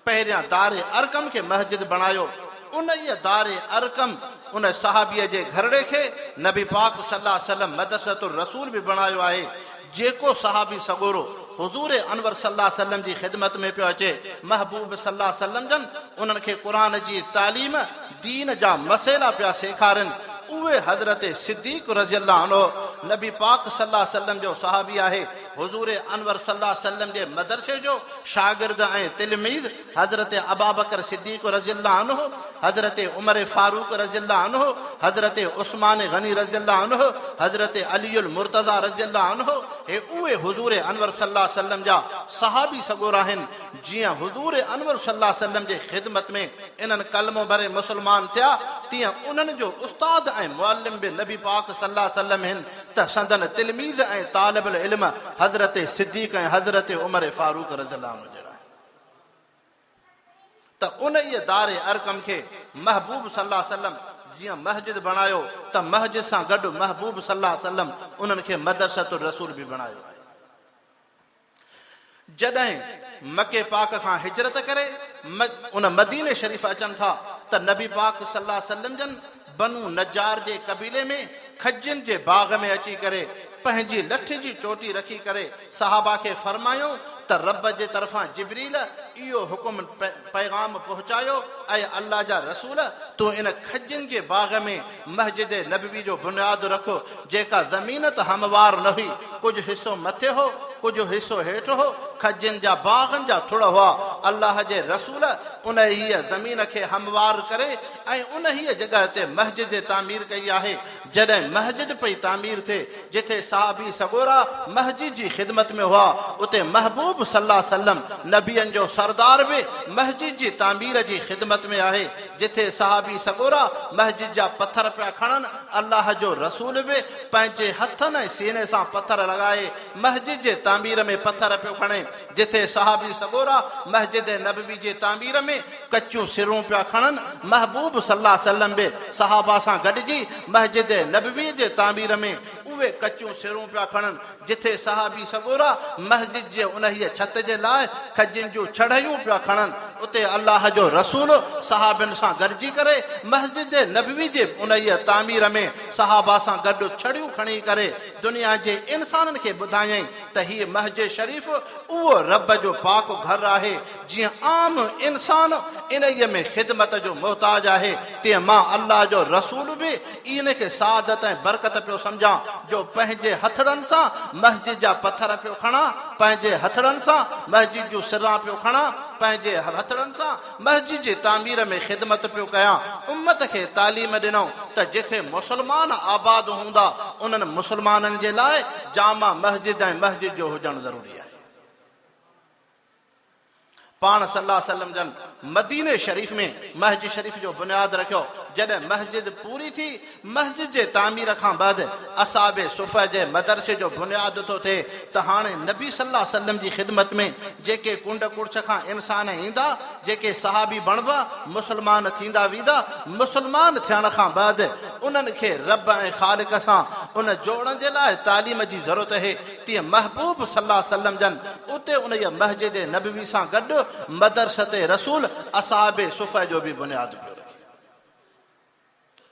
पहिरियां दारे अरकम खे मस्जिद बणायो। उन दारे अरकम उन सहाबीअ जे घरड़े खे नबी पाक सल्लल्लाहु अलैहि वसल्लम मदरसतुर रसूल बि बणायो आहे। जेको सहाबी सगोरो हुज़ूर अनवर सल्लल्लाहु अलैहि वसल्लम जी ख़िदमत में पियो अचे, महबूब सल्लल्लाहु अलैहि वसल्लम जन उन्हनि खे क़ुर जी तालीम दीन जा मसइला पिया सेखारनि। उहे हज़रत सिद्दीक़ रज़ियल्लाहु अन्हु नबी पाक सल्लल्लाहु अलैहि वसल्लम जो सहाबी आहे। हुज़ूर अनवर सल्लल्लाहु अलैहि वसल्लम जे मदरसे जो शागिर्द ऐं तिलमीज़ हज़रत अबूबकर सिद्दीक़ रज़ियल्लाहु अन्हु, हज़रत उमर फारूक रज़ियल्लाहु अन्हु, हज़रत उस्मान गनी रज़ियल्लाहु अन्हु, हज़रत अलीउल मुर्तज़ा रज़ियल्लाहु अन्हु, हे उहे हुज़ूर अनवर सल्लल्लाहु अलैहि वसल्लम जा सहाबी सगोरा आहिनि। जीअं हुज़ूर अनवर सल्लल्लाहु अलैहि वसल्लम जे ख़िदमत में इन्हनि कलमो भरे मुस्लमान थिया, तीअं उन्हनि जो उस्ताद ऐं मुअल्लिम बि नबी पाक सल्लल्लाहु अलैहि वसल्लम आहिनि। त संदन तिलमीज़ ऐं तालिबुल इल्म हज़रत सिद्दीक़ ऐं हज़रत उमर फारूक रज़ियल्लाहु अन्हु जहिड़ा। त उन दारे अरकम खे महबूब सल्लल्लाहु अलैहि वसल्लम जीअं मस्जिद बणायो त मस्जिद सां गॾु महबूब सल्लल्लाहु अलैहि वसल्लम उन्हनि खे मदरसतुर रसूल बि बणायो आहे। जॾहिं मके पाक खां हिजरत करे उन मदीने शरीफ़ अचनि था त नबी पाक सल्लल्लाहु अलैहि वसल्लम जन बनू नजार जे कबीले में खजियुनि जे बाग में अची करे पंहिंजी लठ जी चोटी रखी करे सहाबा खे फरमायो त रब जे तरफ़ां जिब्रील इहो हुकुम पैगाम पहुचायो, ऐं अल्लाह जा रसूल तूं इन खजियुनि जे बाग में मस्जिद नबवी जो बुनियाद रखो जेका ज़मीन त हमवार न हुई, कुझु हिसो मथे हो कुझु हिसो हेठि हो, खजनि जा बागनि जा थुड़ हुआ। अल्लाह जे रसूल उन हीअ ज़मीन खे हमवार करे ऐं उन हीअ जॻह ते मस्जिद तामीर कई आहे। जॾहिं मस्जिद पई तामीर थिए, जिथे साहबी सगोरा मस्जिद जी ख़िदमत में हुआ, उते महबूब सल्लल्लाहु अलैहि वसल्लम नबियनि जो सरदार बि मस्जिद जी तामीर जी ख़िदमत में आहे। जिथे साहबी सगोरा मस्जिद जा पत्थर पिया खणनि, अल्लाह जो रसूल बि पंहिंजे हथनि ऐं सीने सां पत्थर लॻाए मस्जिद जे तामीर में पत्थर पियो खणे। जिथे साहबी सगोरा मस्जिद नबवी जे तामीर में कचूं सिरूं पिया खणनि, महबूब सल्लल्लाहु अलैहि वसल्लम बि सहाबा सां गॾिजी मस्जिद नबवी जे तामीर में उहे कचूं सिरूं पिया खणनि। जिथे साहबी सगोरा मस्जिद जे उन हीअ छत जे लाइ खजनि जूं छड़ियूं पिया खणनि, उते अल्लाह जो रसूल सहाबनि सां गॾिजी करे मस्जिद नबवी जे उन हीअ तामीर में सहाबा सां गॾु छड़ियूं खणी करे दुनिया जे इंसाननि खे ॿुधायईं त हीअ मस्जिद शरीफ़ उहो रब जो पाक घर आहे। जीअं आम इंसान इन में ख़िदमत जो मोहताज आहे, तीअं मां अल्लाह जो रसूल बि इन खे सादत ऐं बरकत पियो सम्झां, जो पंहिंजे हथड़नि सां मस्जिद जा पत्थर पियो खणा, पंहिंजे हथड़नि सां मस्जिद जूं सिरां पियो खणा, पंहिंजे हथड़नि सां मस्जिद जी तामीर में ख़िदमत पियो कयां। उम्मत खे तालीम ॾिनऊं त जिथे मुस्लमान आबाद हूंदा, उन्हनि मुस्लमाननि जे लाइ जामा मस्जिद ऐं मस्जिद जो हुजणु ज़रूरी आहे। पाण सल्लल्लाहु अलैहि वसल्लम जन मदीने शरीफ़ में मस्जिद शरीफ़ जो बुनियाद रखियो। जॾहिं मस्जिद पूरी थी, मस्जिद जे तामीर खां बाद असाबे सुफ़ह जे मदरसे जो बुनियाद थो थिए त हाणे नबी सल्लल्लाहु अलैहि वसल्लम जी ख़िदमत में जेके कुंड कुड़छ खां इंसान ईंदा, जेके सहाबी बणबा मुस्लमान थींदा वेंदा, मुस्लमान थियण खां बाद उन्हनि खे रब ऐं ख़ालिक सां उन जोड़ण जे लाइ तालीम जी ज़रूरत आहे। तीअं महबूब सल्लल्लाहु अलैहि वसल्लम जन उते उन मस्जिद नबवी सां गॾु मदरसते रसूल असाबे सुफ़ह जो बि बुनियाद पियो रखे।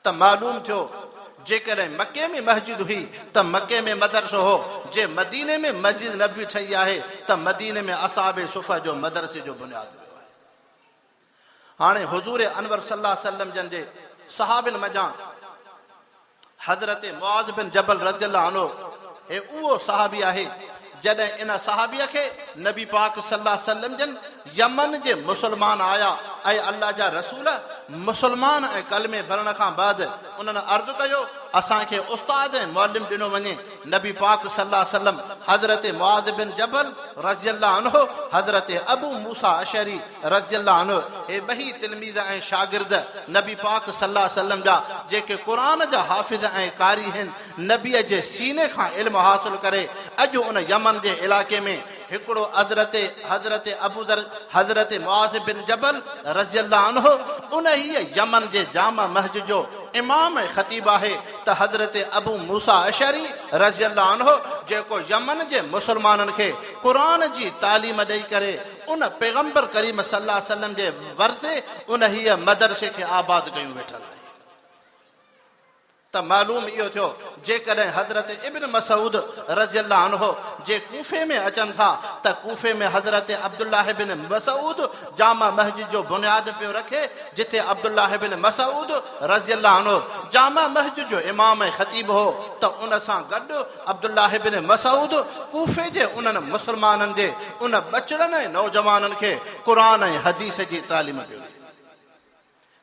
त मालूम थियो जेकॾहिं मके में मस्जिद हुई त मके में मदरसो हो, जे मदीने में मस्जिद नबवी ठही आहे त मदीने में असाबे सुफ़ह जो मदरसे जो बुनियाद पियो आहे। हाणे हुज़ूर अनवर सल्लल्लाहु अलैहि वसल्लम जन जे सहाबिन मजां हज़रत मुआज़ बिन जबल रज़ियल्लाहु अन्हु हे उहो सहाबी आहे जॾहिं इन सहाबीअ खे नबी पाक सल्लल्लाहु अलैहि वसल्लम जन यमन जे मुस्लमान आया ऐं अल्लाह जा रसूल मुस्लमान ऐं कलमे भरण खां बाद उन्हनि अर्ज़ु कयो असांखे उस्ताद ऐं मुअल्लिम ॾिनो वञे। नबी पाक सल्लल्लाहु अलैहि वसल्लम हज़रत मुआज़ बिन जबल रज़ियल्लाहु अन्हु, हज़रत अबू मूसा अशरी रज़ियल्लाहु अन्हु, हे ॿई तिलमीज़ ऐं शागिर्द नबी पाक सल्लल्लाहु अलैहि वसल्लम जा जेके क़ुरान जा हाफ़िज़ ऐं कारी आहिनि, नबीअ जे सीने खां इल्म हासिल करे अॼु उन यमन जे इलाइक़े में हिकिड़ो हज़रत अबू दर हज़रत मुआज़ बिन जबल रज़ियल्लाहु अन्हु उन हीअ यमन जे जामा मस्जिद जो इमाम ऐं ख़तीब आहे त हज़रत अबू मूसा अशरी रज़ियल्लाहु अन्हु जेको यमन जे मुस्लमाननि खे क़ुरान जी तालीम ॾेई करे उन पैगंबर करीम सल्लल्लाहु अलैहि वसल्लम जे वरिसे उन हीअ मदरसे खे आबाद कयूं वेठल आहे। त मालूम इहो थियो जेकॾहिं हज़रत इब्न मसूद रज़ियल्लाहु अन्हु जे कूफे में अचनि था त कूफे में हज़रत अब्दुल्लाह बिन मसूद जामा मस्जिद जो बुनियाद पियो रखे, जिथे अब्दुल्लाह बिन मसूद रज़ियल्लाहु अन्हु जामा मस्जिद जो इमाम ऐं ख़तीब हो, त उन सां गॾु अब्दुल्लाह बिन मसूद कूफे जे उन्हनि मुस्लमाननि जे उन बचड़नि ऐं नौजवाननि खे क़ुरान ऐं हदीस जी तालीम पियो ॾे।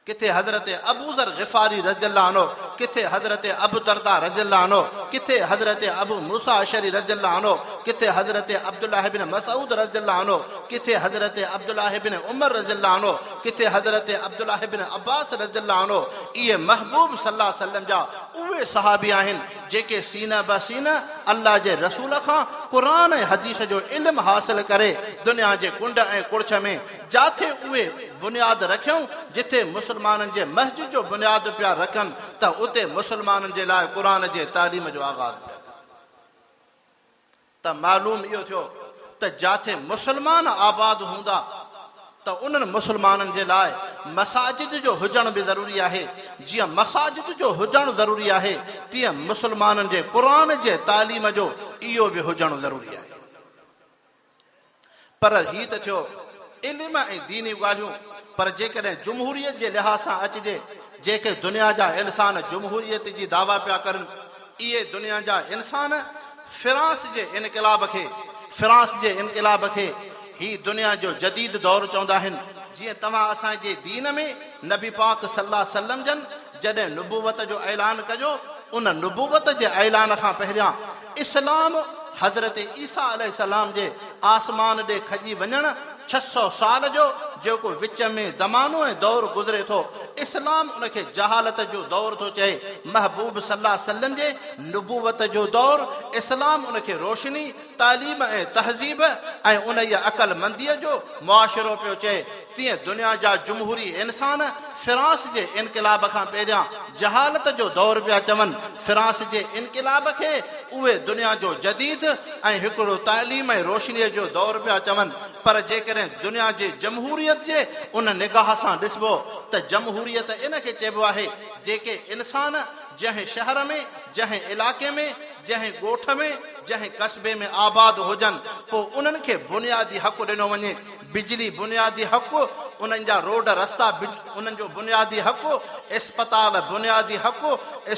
किथे हज़रत अबू ज़र ग़िफ़ारी रज़ियल्लाहु अन्हु, किथे हज़रत अबू दरदा रज़ियल्लाहु अन्हु, किथे हज़रत अबू मूसा अशरी रज़ियल्लाहु अन्हु, किथे हज़रत अब्दुल्लाह बिन मसूद रज़ियल्लाहु अन्हु, किथे हज़रत अब्दुल्लाह बिन उमर रज़ियल्लाहु अन्हु, किथे हज़रत अब्दुल्लाह बिन अब्बास रज़ियल्लाहु अन्हु। इहे महबूब सल्लल्लाहु अलैहि वसल्लम जा उहे सहाबी आहिनि जेके सीना बसीना अल्लाह जे रसूल खां क़ुरान ऐं हदीस जो इल्म हासिल करे दुनिया जे कुंड ऐं कुड़छ में जाथे उहे बुनियाद रखियऊं, जिथे मुस्लमाननि जे मस्जिद जो बुनियाद पिया रखनि त उते मुस्लमाननि जे लाइ क़ुरान जे तालीम जो आगाज़ पिया कनि। त मालूम इहो थियो त जाथे मुस्लमान आबाद हूंदा त उन्हनि मुस्लमाननि जे लाइ मसाजिद जो हुजणु बि ज़रूरी आहे। जीअं मसाजिद जो हुजणु ज़रूरी आहे, तीअं मुस्लमाननि जे क़ुरान जे तालीम जो इहो बि हुजणु ज़रूरी आहे। पर हीअ त थियो इल्म ऐं दीनी ॻाल्हियूं, पर जेकॾहिं जमहूरियत जे लिहाज़ सां अचिजे, जेके दुनिया जा इंसान जमहूरियत जी दावा पिया करनि, इहे दुनिया जा इंसान फ्रांस जे इनक़लाब खे फिरांस जे इनक़िलाब खे ही दुनिया जो जदीद दौर चवंदा आहिनि। जीअं तव्हां असांजे दीन में नबी पाक सल्लल्लाहु अलैहि वसल्लम जन जॾहिं नुबुवत जो ऐलान कजो, उन नुबुवत जे ऐलान खां पहिरियां इस्लाम हज़रत ईसा अलैहिस्सलाम जे आसमान ॾे खजी वञण 600 साल जो जेको विच में ज़मानो ऐं दौर गुज़रे थो, इस्लाम उनखे जहालत जो दौर थो चए। महबूब सल्लल्लाहु अलैहि वसल्लम जे नुबुवत जो दौर, इस्लाम उनखे रोशनी, तालीम ऐं तहज़ीब ऐं उन जी अक़लमंदीअ जो मुआशिरो पियो चए। तीअं दुनिया जा जमहूरी इंसान फिरांस जे इनक़िलाब खां पहिरियां जहालत जो दौर पिया चवनि। फिरांस जे इनक़िलाब खे उहे दुनिया जो जदीद ऐं हिकिड़ो तालीम ऐं रोशनीअ जो दौर पिया चवनि। पर जेकॾहिं दुनिया जे जमहूरियत जे उन निगाह सां ॾिसबो त जमहूरियत इन खे चइबो आहे जेके इंसान जंहिं शहर में, जंहिं इलाइक़े में, जंहिं ॻोठ में, जंहिं कस्बे में आबाद हुजनि, पोइ उन्हनि खे बुनियादी हक़ ॾिनो वञे। बिजली बुनियादी हक़, उन्हनि जा रोड रस्ता उन्हनि जो बुनियादी हक़, अस्पताल बुनियादी हक़,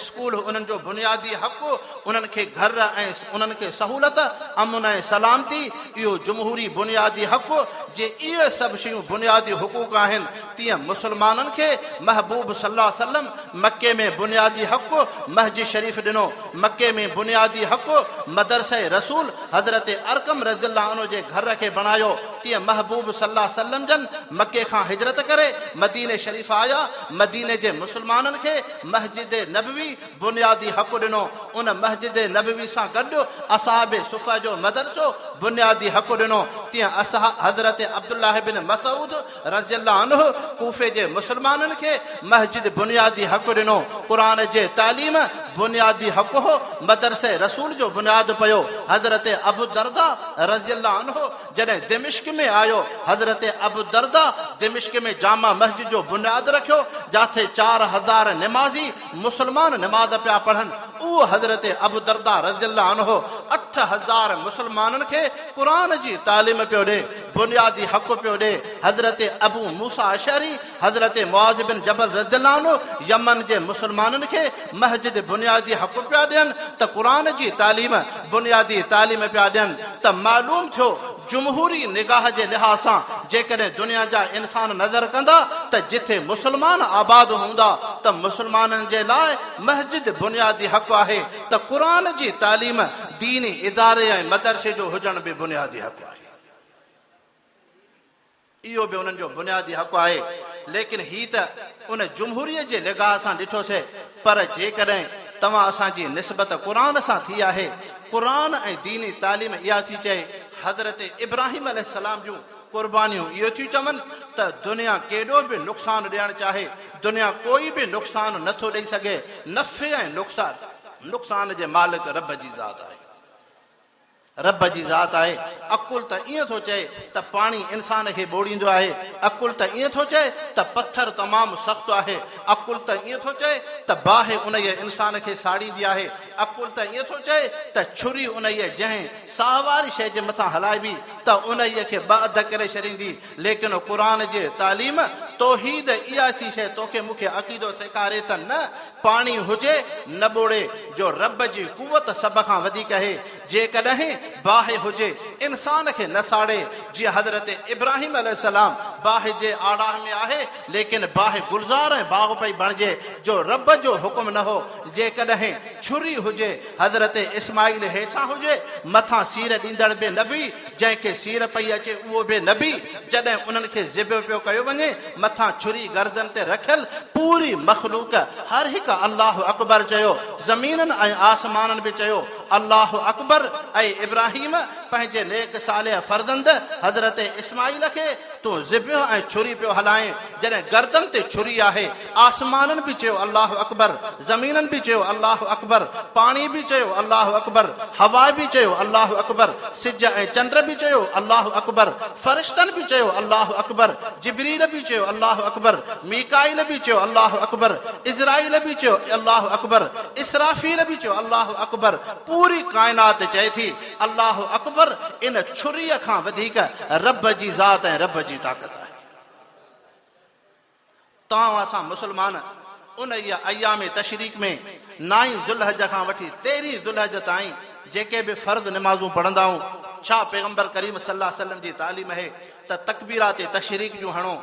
स्कूल उन्हनि जो बुनियादी हक़, उन्हनि खे घर ऐं उन्हनि खे सहूलियत, अमन ऐं सलामती, इहो जमहूरी बुनियादी हक़। जे इहे सभु शयूं बुनियादी हुक़ूक़ आहिनि, तीअं मुस्लमाननि खे महबूब सल्लल्लाहु अलैहि वसल्लम मके में बुनियादी हक़ मस्जिद शरीफ़ ॾिनो, मके में बुनियादी हक़ मदरसे रसूल हज़रत अरकम रज़ियल्लाहु अन्हु जे घर खे बणायो। तीअं महबूब सल्लल्लाहु अलैहि वसल्लम जन मके खां हिजरत करे मदीने शरीफ़ आया, मदीने जे मुस्लमाननि खे मस्जिद नबवी बुनियादी हक़ ॾिनो। उन मस्जिद नबवी सां गॾु असहाबे सुफ़ा जो मदरसो बुनियादी हक़ ॾिनो। तीअं हज़रत अब्दुल्लाह बिन मसूद रज़ियल्लाहु अन्हु कूफे जे मुस्लमाननि खे मस्जिद बुनियादी हक़ ॾिनो। क़ुरान जे तालीम बुनियादी हक़ हो, मदरसे रसूल जो बुनियाद पियो। हज़रत अबू दरदा रज़ियल्लाहु अन्हु जॾहिं दिमिश्क में आयो, हज़रत अबू दरदा दिमिश्क में जामा मस्जिद जो बुनियाद रखियो, जाथे 4000 निमाज़ी मुस्लमान निमाज़ पिया पढ़नि। उहो हज़रत अबू दरदा रज़ियल्लाहु अन्हु 8000 मुस्लमाननि खे क़ुरान जी तालीम पियो ॾे, बुनियादी हक़ पियो ॾे। हज़रत अबू मूसा अशरी, हज़रत मुआज़ बिन जबल रज़ियल्लाहु अन्हु यमन जे मुस्लमाननि खे मस्जिद बुनियादी हक़ पिया ॾियनि, त क़ुरान जी तालीम बुनियादी तालीम पिया ॾियनि। त मालूम थियो जमहूरी निगाह जे लिहाज़ सां जेकॾहिं दुनिया जा इंसान नज़र कंदा त जिथे मुस्लमान आबाद हूंदा त मुस्लमाननि जे लाइ मस्जिद बुनियादी हक़ आहे, त क़ुरान जी तालीम दीनी इदारे ऐं मदरसे जो हुजण बि बुनियादी हक़ आहे। इहो बि उन्हनि जो बुनियादी हक़ आहे। लेकिन ही त उन जमहूरीअ जे निगाह सां ॾिठोसीं। पर जेकॾहिं तव्हां असांजी निस्बत क़ुरान सां थी आहे, क़ुरान ऐं दीनी तालीम इहा थी चए, हज़रत इब्राहिम अलैहिस्सलाम जूं क़ुर्बानियूं इहो थियूं चवनि त दुनिया केॾो बि नुक़सानु ॾियणु चाहे, दुनिया कोई बि नुक़सानु नथो ॾेई सघे। नफ़े ऐं नुक़सान जे मालिक रब जी ज़ात आहे, रब जी ज़ात आहे। अकुल त ईअं थो चए त पाणी इंसान खे ॿोड़ींदो आहे, अकुल त ईअं थो चए त पथर तमामु सख़्तु आहे, अकुल त ईअं थो चए त बाहि उन इंसान खे साड़ींदी आहे, अकुल त ईअं थो चए त छुरी उन जंहिं साह वारी शइ जे मथां हलाइबी त उन खे ॿ अध करे छॾींदी। लेकिन क़ुरान जे तालीम तौहीद इहा थी शइ तोखे मूंखे अक़ीदो सेखारे त न पाणी हुजे न ॿोड़े, जो रब जी कुवत सभ खां वधीक आहे। जेकॾहिं बाहि हुजे इंसान खे न साड़े, जीअं हज़रत इब्राहिम अलैहिस्सलाम बाहि जे आड़ाह में आहे, लेकिन बाहि गुलज़ार ऐं बाग पई बणिजे, जो रब जो हुकुम न हो। जेकॾहिं छुरी हुजे हज़रत इस्माइल हेठां हुजे, मथां सीर ॾींदड़ बि नबी, जंहिंखे सीर पई अचे उहो बि नबी, जॾहिं उन्हनि खे ज़िब पियो कयो वञे, मथां छुरी गर्दन ते रखियल पूरी मख़लूक हर हिकु अल्लाह अकबर चयो, ज़मीननि ऐं आसमाननि बि चयो अल्लाह अकबर। ऐं इब्राहिम पंहिंजे नेक साले फर्ज़ंद हज़रत इस्माइल खे तूं ज़िब ऐं छुरी पियो हलाए, जॾहिं गर्दन ते छुरी आहे, आसमाननि बि चयो अल्लाह अकबर, ज़मीननि बि चयो अल्लाह अकबर, पाणी बि चयो अल्लाह अकबर, हवा बि चयो अल्लाह अकबर, सिज ऐं चंड बि चयो अल्लाह अकबर, फ़रिश्तनि बि चयो अल्लाह अकबर, जिब्रील बि चयो अल्लाह अकबर, मीकाइल बि चयो अल्लाह अकबर, इज़राइल बि चयो अल्लाह अकबर, इसराफील बि चयो अल्लाह अकबर। पूरी काइनात चए थी अल्लाह अकबर। इन छुरीअ खां वधीक रब जी ज़ात ऐं रब जी ताक़त आहे। तव्हां असां मुस्लमान उन अयाम तशरीक में 9 ज़ुल्हज खां वठी 13 ज़ुल्हज ताईं जेके बि फ़र्ज़ निमाज़ूं पढ़ंदा आहियूं, छा पैगंबर करीम सल्लल्लाहु अलैहि वसल्लम जी तालीम है त तकबीरात तशरीक जो हणो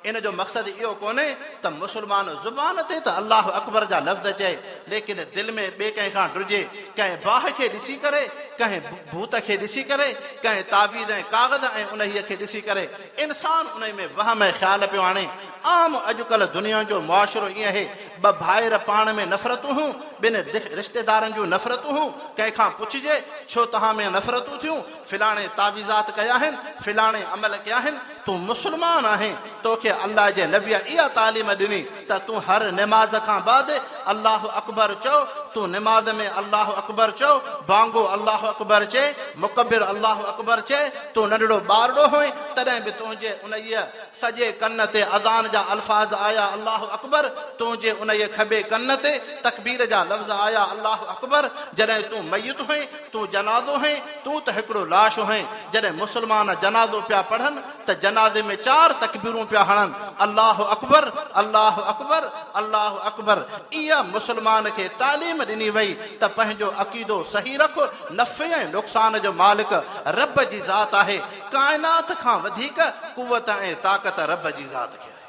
इन जो मक़सद इहो कोन्हे त मुस्लमान ज़ुबान ते त अल्लाह अकबर जा लफ़्ज़ चए लेकिन दिलि में ॿिए कंहिं खां डुजे कंहिं बाह खे ॾिसी करे कंहिं भूत खे ॾिसी करे कंहिं तावीज़ ऐं काग़ज़ ऐं उन्हीअ खे ॾिसी करे इंसान उन में वहम ऐं ख़्याल पियो आणे। आम अॼुकल्ह दुनिया जो मुआशिरो ईअं आहे ॿ भाइर पाण में नफ़रतूं हूं ॿिनि रिश्तेदारनि जूं नफ़रतूं हूं कंहिंखां पुछिजे छो तव्हां में नफ़रतूं थियूं फिलाणे तावीज़ात कया आहिनि फिलाणे अमल कया आहिनि तूं मुस्लमान आहीं तोखे अल्लाह जे नबीअ इहा तालीम ॾिनी त तूं हर निमाज़ खां बाद अल्लाह अकबर चओ तूं निमाज़ में अल्लाह अकबर चओ बांगो अल्लाह अकबर चए मुकबिर अल्लाह अकबर चए तूं नंढड़ो ॿारड़ो हुई तॾहिं बि तुंहिंजे उन सॼे कन ते अज़ान जा अल्फाज़ आया अल्लाह अकबर तुंहिंजे उन खॿे कन ते तकबीर जा लफ़्ज़ आया अल्लाह अकबर जॾहिं तूं मयत हुई तूं जनाज़ो हुई तूं त हिकिड़ो लाश हुई जॾहिं मुस्लमान जनाज़ो पिया पढ़नि त जनाज़े में 4 तकबीरूं पिया हणनि अल्लाह अकबर अल्लाह अकबर अल्लाह अकबर। इहा मुस्लमान खे तालीम ॾिनी वई त पंहिंजो अक़ीदो सही रखो नफ़े ऐं नुक़सान जो मालिक रब जी ज़ात आहे काइनात खां वधीक कुवत ऐं ताक़त रब जी ज़ात खे आहे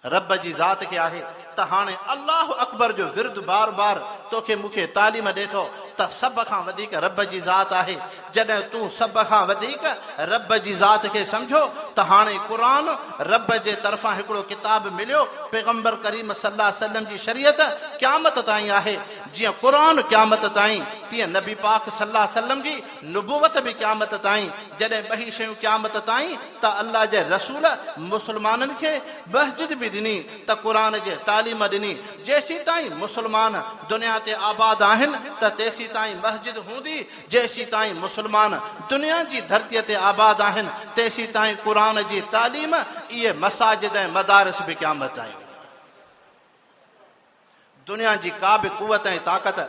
रब जी ज़ात खे आहे त हाणे अल्लाह अकबर जो विर्द बार बार तोखे मूंखे तालीम ॾे थो त सभ खां वधीक रब जी ज़ात आहे। जॾहिं तूं सभ खां वधीक रब जी ज़ात खे सम्झो त हाणे क़ुरान रब जे तरफ़ां हिकिड़ो किताब मिलियो पैगंबर करीम सल्लल्लाहु अलैहि वसल्लम जी शरीयत क़यामत ताईं आहे जीअं क़ुरान क़यामत ताईं तीअं नबी पाक सल्लल्लाहु अलैहि वसल्लम जी नुबुवत बि क़यामत ताईं। जॾहिं ॿई शयूं क़यामत ताईं त अल्लाह जे रसूल मुस्लमाननि खे मस्जिद बि ॾिनी त क़ुरान जे तालीम ॾिनी जेसीं ताईं मुस्लमान दुनिया ते आबाद आहिनि त तेसीं ताईं मस्जिद हूंदी जेसीं ताईं मुस्लमान दुनिया जी धरतीअ ते आबाद आहिनि तेसीं ताईं क़ुरान जी तालीम इहे मसाजिद ऐं मदारिस बि क़यामत ताईं। दुनिया जी का बि कुवत ऐं ताक़त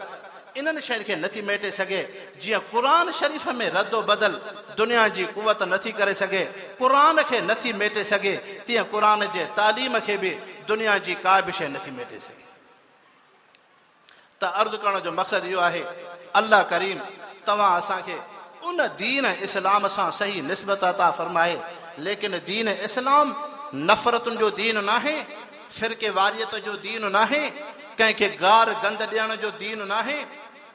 इन्हनि शयुनि खे नथी मेटे सघे जीअं क़ुरान शरीफ़ में रद्दो बदल दुनिया जी कुवत नथी करे सघे क़ुरान खे नथी मेटे सघे तीअं क़ुरान जे तालीम खे बि दुनिया जी का बि शइ नथी मेटे सघे। त अर्ज़ु करण जो मक़सदु इहो आहे अल्लाह करीम तव्हां असांखे उन दीन इस्लाम सां सही निस्बत अता फरमाए लेकिन दीन इस्लाम नफ़रतुनि जो दीन नाहे फ़िरके वारियत जो दीन नाहे कंहिंखे गार गंद ॾियण जो दीन नाहे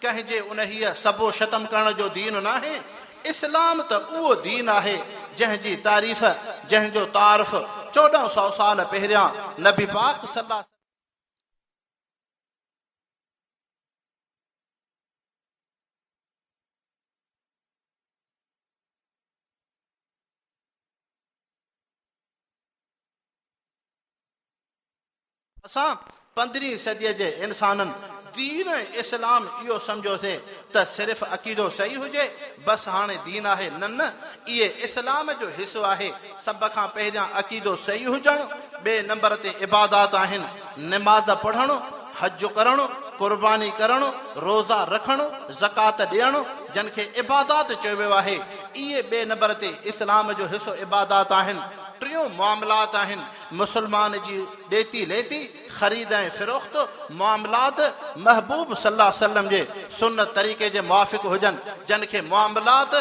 कंहिंजे उनहीअ सबो शतम करण जो दीन नाहे। इस्लाम त उहो दीन आहे जंहिंजी तारीफ़ जंहिंजो तारफ़ 1400 साल पहिरियां नबी पाक सल्लल्लाहु असां 15वीं सदीअ जे इंसाननि दीन इस्लाम इहो सम्झोसीं त सिर्फ़ु अक़ीदो सही हुजे बसि हाणे दीन आहे न न इहे इस्लाम जो हिसो आहे। सभ खां पहिरियां अक़ीदो सही हुजणु ॿिए नंबर ते इबादात आहिनि निमाज़ पढ़णु हज करणु कुर्बानी करणु रोज़ा रखणु ज़कात ॾियणु जिन खे इबादात चयो वियो आहे इहे ॿिए नंबर ते इस्लाम जो हिसो इबादात आहिनि। टियों मामलात आहिनि मुस्लमान जी ॾेती लेती ख़रीद ऐं फ़रोख्त मामलात महबूब सल्लल्लाहु अलैहि वसल्लम जे सुन्नत तरीक़े जे मुआफ़िक़ हुजनि जिन खे मामलात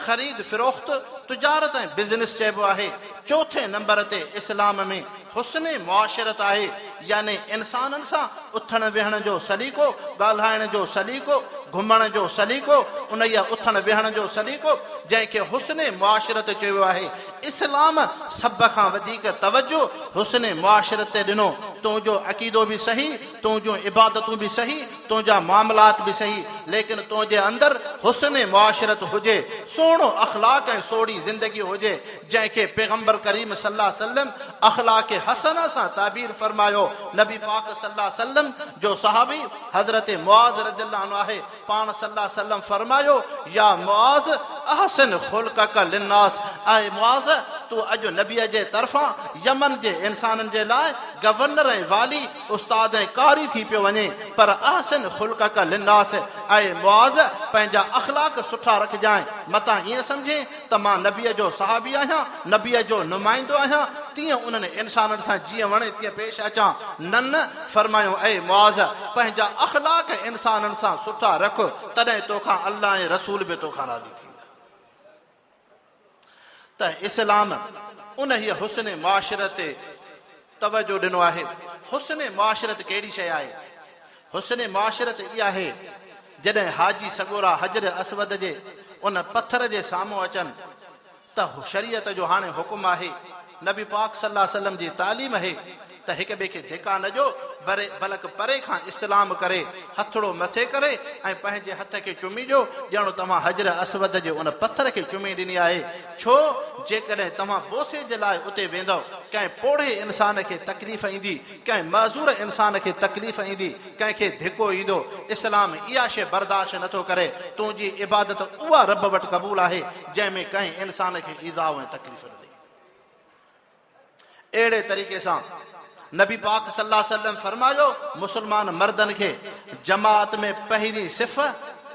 ख़रीद फ़रोख्त तिजारत ऐं बिज़नेस चइबो आहे। चौथे नंबर ते इस्लाम में हुस्न मुआशरत आहे यानी इंसाननि सां उथण वेहण जो सलीक़ो ॻाल्हाइण जो सलीक़ो घुमण जो सलीक़ो उन उथण वेहण जो सलीक़ो जंहिंखे हुस्न मुआशरत चयो वियो आहे। इस्लाम सभ खां वधीक तवजो हुस्न मुआशरत ते ॾिनो तुंहिंजो अक़ीदो बि सही तुंहिंजूं इबादतूं बि सही तुंहिंजा मामलात बि सही लेकिन तुंहिंजे अंदरि हुस्न मुआशरत हुजे सोणो अख़लाक ऐं सोड़ी ज़िंदगी हुजे जंहिंखे पैगंबर करीम सल्लल्लाहु अलैहि वसल्लम अख़लाक हसना सां ताबीर फरमायो। नबी पाक सल्लल्लाहु अलैहि वसल्लम जो सहाबी हज़रत मुआज़ रज़ियल्लाहु अन्हु आहे पाण सल्लल्लाहु अलैहि वसल्लम फरमायो या मुआज़ अहसन खुल्क़क लिन्नास। ऐं मुआज़ तू अॼु नबीअ जे तरफ़ां यमन जे इंसाननि जे लाइ गवर्नर ऐं वाली उस्ताद ऐं कारी थी पियो वञे, पर अहसन खुल्क़क लिन्नास। ऐं मुआज़ पंहिंजा अख़लाक सुठा रखजांइ, मतां ईअं सम्झे त मां नबीअ जो सहाबी आहियां, नबीअ जो नुमाइंदो आहियां, तीअं उन्हनि इंसाननि सां जीअं वणे तीअं पेश अचां। न फरमायो ऐं मुआज़ पंहिंजा अख़लाक इंसाननि सां सुठा रख, तॾहिं तोखां अल्लाह ऐं रसूल बि तोखां राज़ी थींदा। त इस्लाम उन हीअ हुस्न मुआशरत ते तवजो ॾिनो आहे। हुस्न मुआशरत कहिड़ी शइ आहे? हुस्न मुआशरत इहा आहे जॾहिं हाजी सगोरा हजर असवद जे उन पत्थर जे साम्हूं अचनि त शरीयत जो हाणे हुकुम आहे, नबी पाक सल्लल्लाहु अलैहि वसल्लम जी तालीम आहे त हिक ॿिए खे धिका न ॾियो, बल्कि परे खां इस्लाम करे हथड़ो मथे करे ऐं पंहिंजे हथ खे चुमी ॾियो, ॼणो तव्हां हजर असवद जे उन पत्थर खे चुमी ॾिनी आहे। छो? जेकॾहिं तव्हां बोसे जे लाइ उते वेंदव, कंहिं पोड़े इंसान खे तकलीफ़ ईंदी, कंहिं मज़ूर इंसान खे तकलीफ़ ईंदी, कंहिंखे धिको ईंदो, इस्लाम इहा शइ बर्दाश्त नथो करे। तुंहिंजी इबादत उहा रब वटि क़बूल आहे जंहिंमें कंहिं इंसान खे ईज़ाउ ऐं तकलीफ़ न ॾे। अहिड़े तरीक़े सां नबी पाक सल्लल्लाहु अलैहि वसल्लम फरमायो, मुस्लमान मर्दनि खे जमात में पहिरीं सिफ़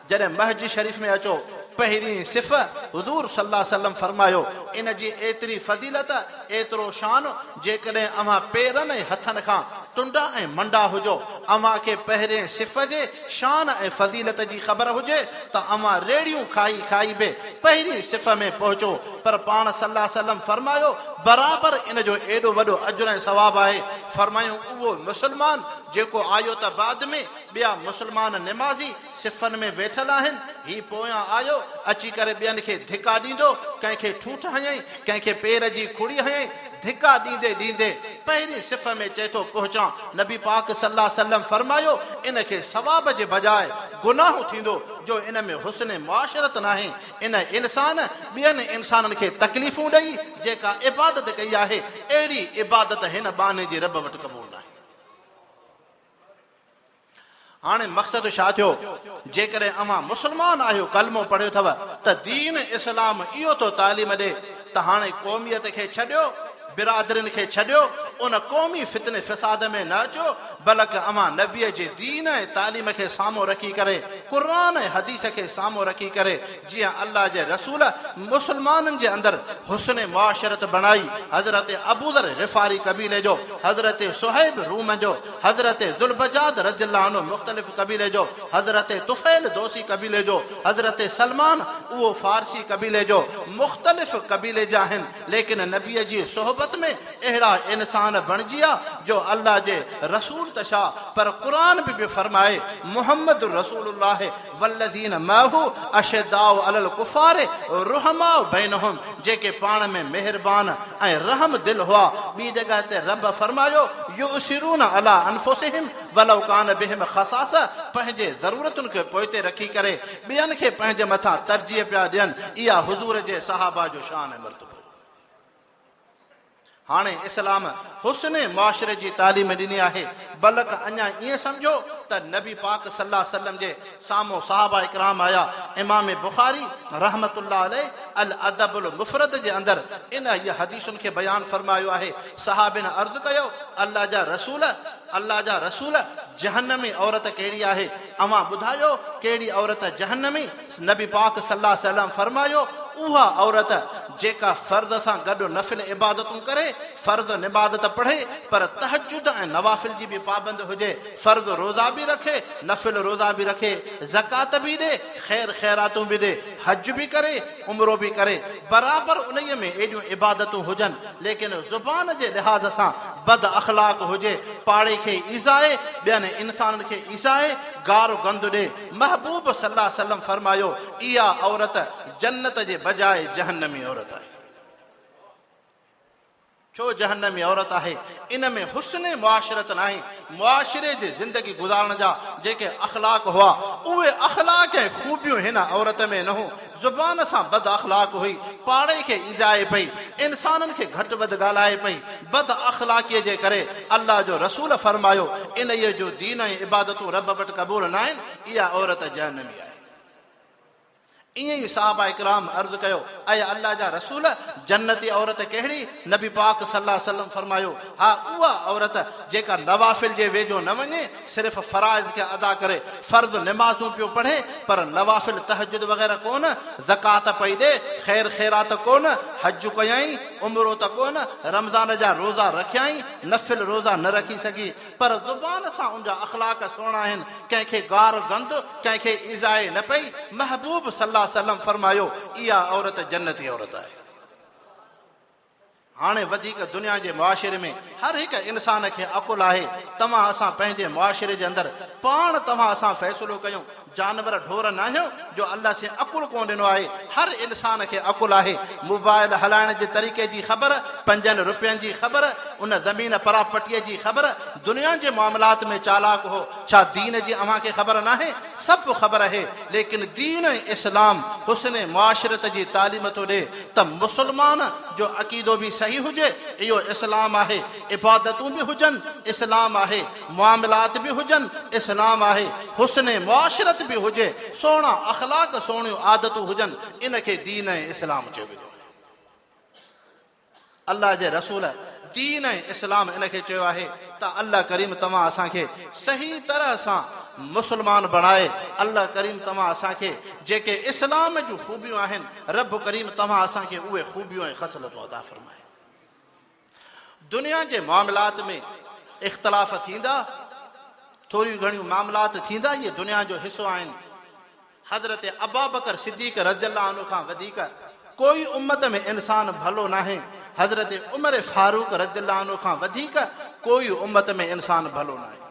जॾहिं महज शरीफ़ में अचो, पहिरीं सिफ़ हुज़ूर सल्लल्लाहु अलैहि वसल्लम फरमायो, इन जी एतिरी फज़ीलत, एतिरो शान, जेकॾहिं अव्हां पेरनि ऐं हथनि खां टुंडा ऐं मंडा हुजो, अव्हां खे पहिरें सिफ़ जे शान ऐं फज़ीलत जी ख़बर हुजे त अव्हां रेड़ियूं खाई खाई बि पहिरीं सिफ़ में पहुचो। पर पाण सल्लल्लाहु अलैहि वसल्लम फरमायो, बराबरि इन जो एॾो वॾो अजुर ऐं सवाब आहे। फरमायूं उहो मुस्लमान जेको आयो त बाद में ॿिया मुस्लमान निमाज़ी सिफ़नि में वेठल आहिनि, ही पोयां आयो अची करे ॿियनि खे धिका ॾींदो, कंहिंखे ठूठ हयईं, कंहिंखे पेर जी खुड़ी हयईं, धिका ॾींदे ॾींदे पहिरीं सिफ़ में चए थो पहुचां। नबी पाक सल्लल्लाहु अलैहि वसल्लम फरमायो, इन खे सवाब जे बजाए गुनाह थींदो, जो इन में हुस्न मुआशरत न आहे। इन इंसान ॿियनि इंसाननि खे तकलीफ़ूं ॾेई जेका इबादत कई आहे, अहिड़ी इबादत हिन बाने जी रब वटि क़बूल न आहे। हाणे मक़सदु छा थियो? जेकॾहिं अव्हां मुस्लमान आहियो, कलमो पढ़ियो अथव त दीन इस्लाम इहो थो तालीम ॾे त हाणे क़ौमियत खे छॾियो, बिरादरिन खे छॾियो, उन क़ौमी फितने फ़साद में न अचो, बल्कि अव्हां नबीअ जे दीन ऐं तालीम खे साम्हूं रखी करे, क़ुरान ऐं हदीस खे साम्हूं रखी करे, जीअं अल्लाह जे रसूल मुस्लमाननि जे अंदरि हुस्न मुआशरत बणाई। हज़रत अबूज़र ग़िफ़ारी क़बीले जो, हज़रत सुहैब रूम जो, हज़रत ज़ुल्बजाद रज़ियल्लाहु अन्हु मुख़्तलिफ़ क़बीले जो, हज़रत तुफ़ैल दोसी क़बीले जो, हज़रत सलमान उहो फ़ारसी क़बीले जो, मुख़्तलिफ़ क़बीले जा आहिनि, लेकिन नबीअ जी सोहबत में अहिड़ा इंसान बणिजी विया जो अल्लाह जे रसूल त छा, पर क़ुरान बि फरमाए, मुहम्मद रसूलुल्लाह वल्लज़ीन माहू अशद्दाउ अलल कुफ़ार रुहमाउ बैनहुम, जेके पाण में मेहरबान ऐं रहम दिल हुआ। ॿी जॻह ते रब फरमायो, युसिरून अला अनफुसिहिम वलौ कान बिहिम ख़सासा, पंहिंजे ज़रूरतुनि खे पोइते रखी करे ॿियनि खे पंहिंजे मथां तरजीह पिया ॾियनि। इहा हुज़ूर जे सहाबा जो शान ऐं मर्तबो। हाणे इस्लाम हुस्न मुआशरे जी तालीम ॾिनी आहे, बल्कि अञा ईअं सम्झो त नबी पाक सल्लल्लाहु अलैहि वसल्लम जे साम्हूं सहाबा इकराम आया। इमाम बुखारी रहमतुल्लाह अलैह अल अदबुल मुफ़रद जे अंदरि इन हीअ हदीसुनि खे बयानु फरमायो आहे। सहाबिन अर्ज़ु कयो, अल्लाह जा रसूल जहन्नमी औरत कहिड़ी आहे? अव्हां ॿुधायो कहिड़ी औरत जहन्नमी? नबी पाक सल्लल्लाहु अलैहि वसल्लम फरमायो, उहा औरत जेका फर्द सां गॾु नफ़िल इबादतूं करे, फर्द निबादत पढ़े, पर तहजुद ऐं नवाफिल जी बि पाबंद हुजे, फर्द रोज़ा बि रखे, नफ़िल रोज़ा बि रखे, ज़कात बि ॾे, ख़ैर ख़ैरातूं बि ॾे, हज बि करे, उम्रो बि करे, बराबरि उन्हीअ में एॾियूं इबादतूं हुजनि, लेकिन ज़ुबान जे लिहाज़ सां बद अख़लाक हुजे, पाड़े खे ईज़ाए, ॿियनि इंसाननि खे ईज़ाए, गारो गंद ॾे। महबूब सल्लल्लाहु अलैहि वसल्लम फरमायो, इहा औरत जन्नत जे बजाए जहन्नमी औरत आहे। छो जहन्नमी औरत आहे? इन में हुस्न मुआशरत न आहे। मुआशरे जी ज़िंदगी गुज़ारण जा जेके अख़लाक हुआ, उहे अख़लाक ऐं ख़ूबियूं हिन औरत में न हो। ज़ुबान सां बद अख़लाक हुई, पाड़े खे ईज़ाए पई, इंसाननि खे घटि वधि ॻाल्हाए पई। बद अख़लाक़ीअ जे करे अल्लाह जो रसूल फरमायो, इन जो दीन ऐं इबादतूं रब वटि क़बूल न आहिनि, इहा औरत जहन्नमी आहे। ईअं ई साहबा इकराम अर्ज़ु कयो, ऐं अल्लाह जा रसूल जन्नती औरत कहिड़ी? नबी पाक सल्लल्लाहु अलैहि वसल्लम फरमायो, हा उहा औरत जेका नवाफिल जे वेझो न वञे, सिर्फ़ फराइज़ खे अदा करे, फ़र्ज़ निमाज़ूं पियो पढ़े, पर नवाफिल तहजुद वग़ैरह कोन, ज़कात पई ॾे, ख़ैर ख़ैरात कोन, हज कयई, उमरो त कोन, रमज़ान जा रोज़ा रखियई, नफ़िल रोज़ा न रखी सघी, पर ज़ुबान सां उनजा अख़लाक सुहिणा आहिनि, कंहिंखे गार गंद, कंहिंखे इज़ाए न पई। महबूब सल्लल्लाहु सल्लम फरमायो, इहा औरत जन्नती औरत आहे। हाणे वधीक दुनिया जे मुआशिरे में हर हिकु इंसान खे अकुल आहे। तव्हां असां पंहिंजे मुआशिरे जे अंदरि पाण तव्हां असां फ़ैसिलो कयूं, जानवर ढोर न आहियूं जो अल्लाह से अकुल कोन ॾिनो आहे। हर इंसान खे अकुल आहे। मोबाइल हलाइण जे तरीक़े जी ख़बर, 5 रुपयनि जी ख़बर, उन ज़मीन परापटीअ जी ख़बर, दुनिया जे मामलात में चालाक हो, छा दीन जी अव्हांखे ख़बर न आहे? सभु ख़बर आहे, लेकिन दीन इस्लाम हुस्न मुआशिरत जी तालीम थो ॾे त मुस्लमान जो अक़ीदो बि सही हुजे, इहो इस्लाम आहे। इबादतूं बि हुजनि, इस्लाम आहे। मामलात बि हुजनि, इस्लाम आहे। हुस्न मुआशिरत भी हुजे, सोना अखलाक, सोनियूं आदतूं हुजनि, इनखे दीन इस्लाम चयो वेंदो आहे। अल्लाह जे रसूल दीन इस्लाम इनखे चयो आहे त अल्लाह करीम तव्हां असांखे सही तरह सां मुस्लमान बणाए। अल्लाह करीम तव्हां असांखे जेके इस्लाम जूं ख़ूबियूं आहिनि, रब करीम तव्हां असांखे उहे ख़ूबियूं ऐं ख़सलतूं अता फ़रमाए। दुनिया जे मामलात में इख़्तिलाफ़ थींदा, थोरियूं घणियूं मामलात थींदा, इहे दुनिया जो हिसो आहिनि। हज़रत अबू बकर सिद्दीक़ रज़ियल्लाहु अन्हु खां वधीक कोई उम्मत में इंसान भलो नाहे। हज़रत उमर फारूक रज़ियल्लाहु अन्हु खां वधीक कोई उम्मत में इंसान भलो नाहे।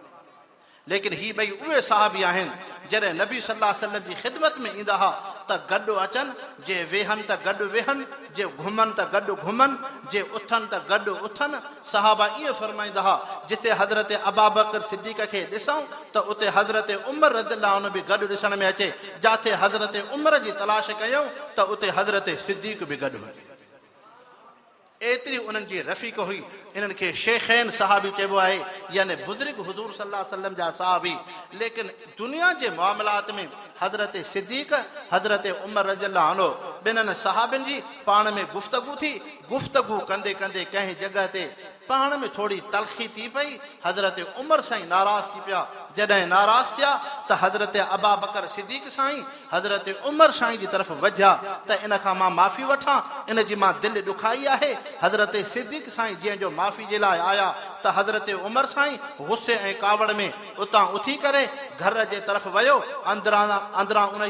लेकिन ही ॿई उहे साहबी आहिनि जॾहिं नबी सल्लल्लाहु अलैहि वसल्लम जी ख़िदमत में ईंदा हुआ त गॾु अचनि, जे वेहनि त गॾु वेहनि, जे घुमनि त गॾु घुमनि, जे उथनि त गॾु उथनि। सहाबा ईअं फरमाईंदा हुआ, जिते हज़रत अबू बकर सिद्दीक़ खे ॾिसूं त उते हज़रत उमर रज़ियल्लाहु अन्हु बि गॾु ॾिसण में अचे, जिथे हज़रत उमर जी तलाश कयूं त उते हज़रत सिद्दीक़ बि गॾु हुई। एतिरी उन्हनि जी रफ़ीक हुई। इन्हनि खे शेखैन सहाबी चइबो आहे, यानी बुज़ुर्ग हुज़ूर सल्लल्लाहु अलैहि वसल्लम जा सहाबी। लेकिन दुनिया जे मामलात में हज़रत सिद्दीक़, हज़रत उमर रज़ियल्लाहु अन्हु ॿिन्हिनि सहाबियुनि जी पाण में गुफ़्तगू थी। गुफ़्तगू कंदे कंदे कंहिं जॻह ते पाण में थोड़ी तलख़ी थी पई। हज़रत उमर साईं नाराज़ थी पिया। जॾहिं नाराज़ थिया त हज़रत अबू बकर सिद्दीक़ साईं हज़रत उमर साईं जी तरफ़ वधिया त इन खां मां माफ़ी वठां, इन जी मां दिलि ॾुखाई आहे। हज़रत सिद्दीक़ साईं जीअं जो माफ़ी जे लाइ आया त हज़रत उमर साईं गुस्से ऐं कावड़ में उतां उथी करे घर जे तरफ़ वियो। अंदरां उन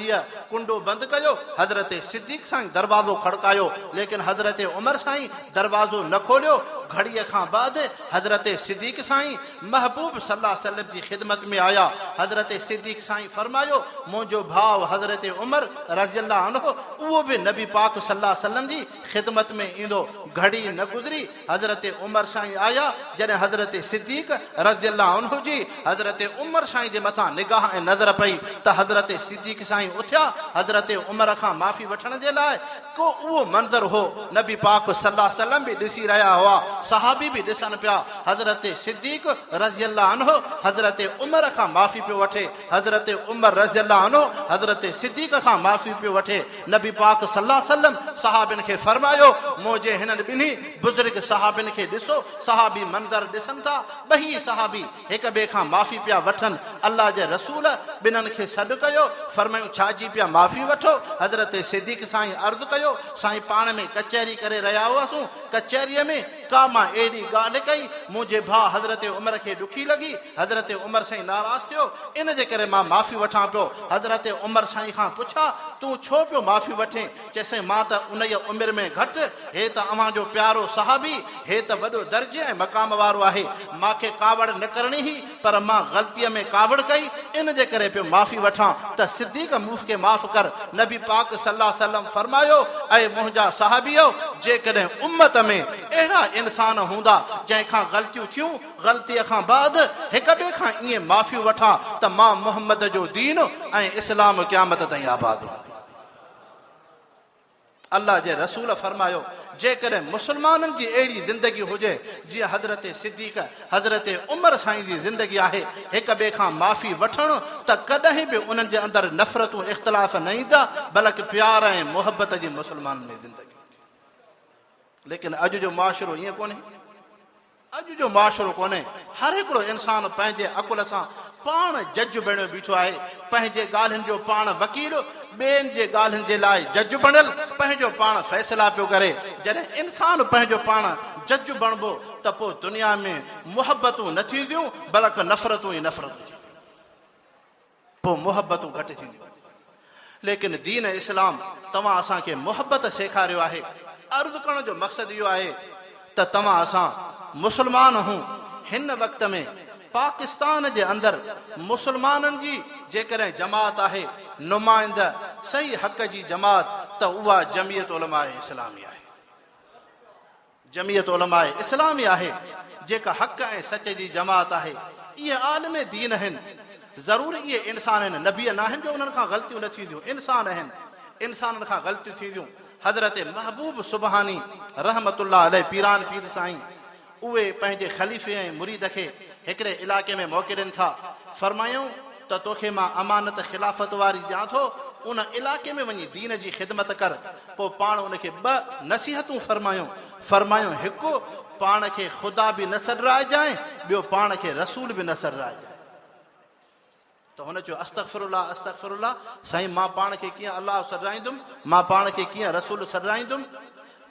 कुंडो बंदि कयो। हज़रत सिद्दीक़ साईं दरवाज़ो खड़कायो, लेकिन हज़रत उमर साईं दरवाज़ो न खोलियो। घड़ीअ खां बाद हज़रत सिद्दीक़ साईं महबूब सल्लल्लाहु अलैहि वसल्लम जी ख़िदमत में आया। हज़रत सिद्दीक़ साईं फरमायो, मुंहिंजो भाउ हज़रत उमर रज़ियल्लाहु अन्हु उहो बि नबी पाक सल्लल्लाहु अलैहि वसल्लम जी ख़िदमत में ईंदो। घड़ी न गुज़री, हज़रत उमर साईं आया। जॾहिं हज़रत सिद्दीक़ रज़ियल्लाहु अन्हु जी हज़रत उमर साईं जे मथां निगाह ऐं नज़र पई त हज़रत सिद्दीक़ साईं उथिया हज़रत उमर खां माफ़ी वठण जे लाइ। को उहो मंज़र हो, नबी पाक सल्लल्लाहु अलैहि वसल्लम बि ॾिसी रहिया हुआ, सहाबी बि ॾिसनि पिया। हज़रत सिद्दीक़ रज़ियल्लाहु अन्हु हज़रत उमर खां माफ़ी पियो वठे, हज़रत उमर रज़ियल्लाहु अन्हु हज़रत सिद्दीक़ खां माफ़ी पियो वठे। नबी पाक सल्लल्लाहु अलैहि वसल्लम सहाबियुनि खे फरमायो, मुंहिंजे हिननि ॿिन्ही बुज़ुर्ग सहाबियुनि खे ॾिसो, सहाबी मंज़र ॾिसनि था। ॿई सहाबी हिक ॿिए खां माफ़ी पिया वठनि। अल्लाह जे रसूल ॿिन्हिनि खे सॾु कयो, फरमायूं छाजी पिया माफ़ी वठो? हज़रत सिद्दीक़ साईं अर्ज़ु कयो, साईं पाण में कचहरी करे रहिया हुआसीं, कचहरीअ में का मां एॾी ॻाल्हि कई, मुंहिंजे भाउ हज़रत उमर खे ॾुखी लॻी। हज़रत उमर साईं नाराज़ थियो, इन जे करे मां माफ़ी वठां पियो। हज़रत उमर साईं खां पुछा, तूं छो पियो माफ़ी वठे? चइसि मां त उन उमिरि में घटि, हे त अव्हां जो प्यारो सहाबी, हे त वॾो दर्जे ऐं मक़ाम वारो आहे, मूंखे कावड़ न करणी हुई, पर मां ग़लतीअ में कावड़ कई, इन जे करे पियो माफ़ी वठां त सिद्दीक़ मूंखे माफ़ कर। नबी पाक सल्लल्लाहु अलैहि वसल्लम फरमायो, ऐं मुंहिंजा सहाबियो, जेकॾहिं उम्मत में अहिड़ा इंसान हूंदा जंहिंखां ग़लतियूं थियूं, ग़लतीअ खां बाद हिक ॿिए खां ईअं माफ़ी वठां त मां मुहम्मद जो दीन ऐं इस्लाम क़यामत ताईं आबाद। अल्लाह जे रसूल फरमायो, जेकॾहिं मुस्लमाननि जी अहिड़ी ज़िंदगी हुजे जीअं हज़रत सिद्दीक़ हज़रत उमर साईं जी ज़िंदगी आहे, हिक ॿिए खां माफ़ी वठणु, त कॾहिं बि उन्हनि जे अंदरि नफ़रतूं इख़्तिलाफ़ न ईंदा, बल्कि प्यार ऐं मुहबत जी मुस्लमाननि में ज़िंदगी। लेकिन अॼु जो मुआशिरो ईअं कोन्हे, अॼु जो मुआशिरो कोन्हे। हर हिकिड़ो इंसानु पंहिंजे अकुल सां पाण जज बणियो बीठो आहे, पंहिंजे ॻाल्हियुनि जो पाण वकील, ॿियनि जे ॻाल्हियुनि जे लाइ जज बणियल, पंहिंजो पाण फ़ैसिला पियो करे। जॾहिं इंसानु पंहिंजो पाण जज बणिबो त पोइ दुनिया में मुहबतूं न थींदियूं, बल्कि नफ़रतूं ई नफ़रतूं, पोइ मुहबतूं घटि थींदियूं। लेकिन दीन इस्लाम तव्हां असांखे मुहबत सेखारियो आहे। अर्ज़ु करण जो मक़सदु इहो आहे त तव्हां असां मुस्लमान हूं। हिन वक़्त में पाकिस्तान जे अंदरि मुस्लमाननि जी जेकॾहिं जमात आहे, नुमाइंदा सही हक़ जी जमात, त उहा जमियत उलमा इस्लामी आहे। जमियत उलमा इस्लामी आहे जेका हक़ ऐं सच जी जमात आहे। इहे आलिम दीन आहिनि। ज़रूरु इहे इंसान आहिनि, नबी न आहिनि जो उन्हनि खां ग़लतियूं न थींदियूं, इंसान आहिनि, इंसाननि खां ग़लतियूं थींदियूं। हज़रत महबूब सुबहानी रहमतुल्लाह अलैह पीरान पीर साईं, उहे पंहिंजे ख़लीफ़े ऐं मुरीद खे हिकिड़े इलाइक़े में मोकिलनि था। फरमायूं त तोखे मां अमानत ख़िलाफ़त वारी ॾियां थो, उन इलाइक़े में वञी दीन जी ख़िदमत कर। पोइ पाण उनखे ॿ नसीहतूं फरमायूं हिकु, पाण खे ख़ुदा बि न सॾराइजांइ, ॿियो पाण खे रसूल बि न सॾराइजांइ। त हुन चयो अस्तग़फिरुल्लाह अस्तग़फिरुल्लाह, साईं मां पाण खे कीअं अलाह सॾराईंदुमि, मां पाण खे कीअं रसूल सॾराईंदुमि।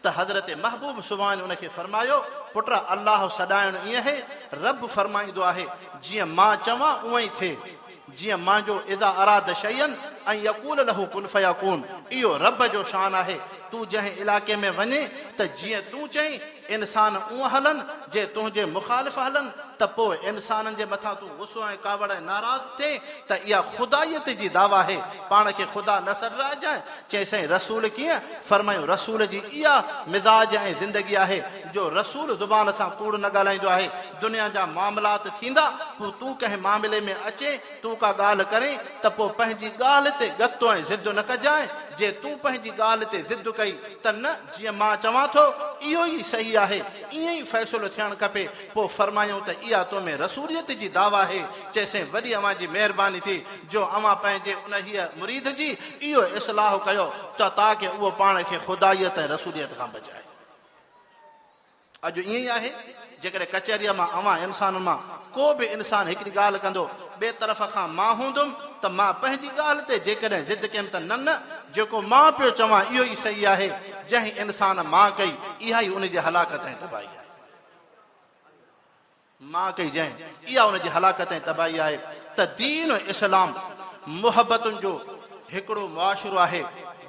त हज़रत महबूब सुभाणे उनखे फरमायो, पुट अलाह सॾाइणु ईअं आहे, रब फरमाईंदो आहे जीअं मां चवां उअं ई थिए। जीअं मुंहिंजो इज़ा अराद शयन ऐं यकूल लहू कुन फयकून, इहो रब जो शान आहे। तूं जंहिं इलाइक़े में वञे त जीअं तूं चईं इंसान उअं हलनि, जे तुंहिंजे मुखालिफ़ हलनि त पोइ इंसाननि जे मथां तूं गुस्सो ऐं कावड़ ऐं नाराज़ थिए, त इहा ख़ुदायत जी दावा आहे। पाण खे ख़ुदा न सॾराइजांइ। चई साईं रसूल कीअं? फरमायूं रसूल जी इहा मिज़ाज ऐं ज़िंदगी आहे जो रसूल ज़ुबान सां कूड़ न ॻाल्हाईंदो आहे। दुनिया जा मामलात थींदा, पोइ तूं कंहिं मामले में अचे, तूं का ॻाल्हि करें त पोइ पंहिंजी ॻाल्हि ते गतो ऐं ज़िद न कजांइ। जे तूं पंहिंजी ॻाल्हि ते ज़िद कई त न, जीअं मां चवां थो इहो ई सही आहे, ईअं ई फ़ैसिलो थियणु खपे। पोइ फरमायूं त इहा तो में रसूलियत जी दावा आहे। चइसि वॾी अव्हां जी महिरबानी थी जो अव्हां पंहिंजे उन हीअ मुरीद जी इहो इस्लाह कयो त ताकी उहो पाण खे ख़ुदायत ऐं रसूलियत खां बचाए। अॼु ईअं ई आहे, जेकॾहिं कचहरीअ मां अव्हां इंसान मां को बि इंसान हिकिड़ी ॻाल्हि कंदो, ॿिए तरफ़ खां मां हूंदुमि त मां पंहिंजी ॻाल्हि ते जेकॾहिं ज़िद कयमि त न, जेको मां पियो चवां इहो ई सही आहे। जंहिं इंसान मां कई, इहा ई उनजी हलाकत ऐं तबाही आहे। मां कई जंहिं, इहा उनजी हलाकत ऐं तबाही आहे। त दीन इस्लाम मुहबतुनि जो हिकिड़ो मुआशिरो आहे।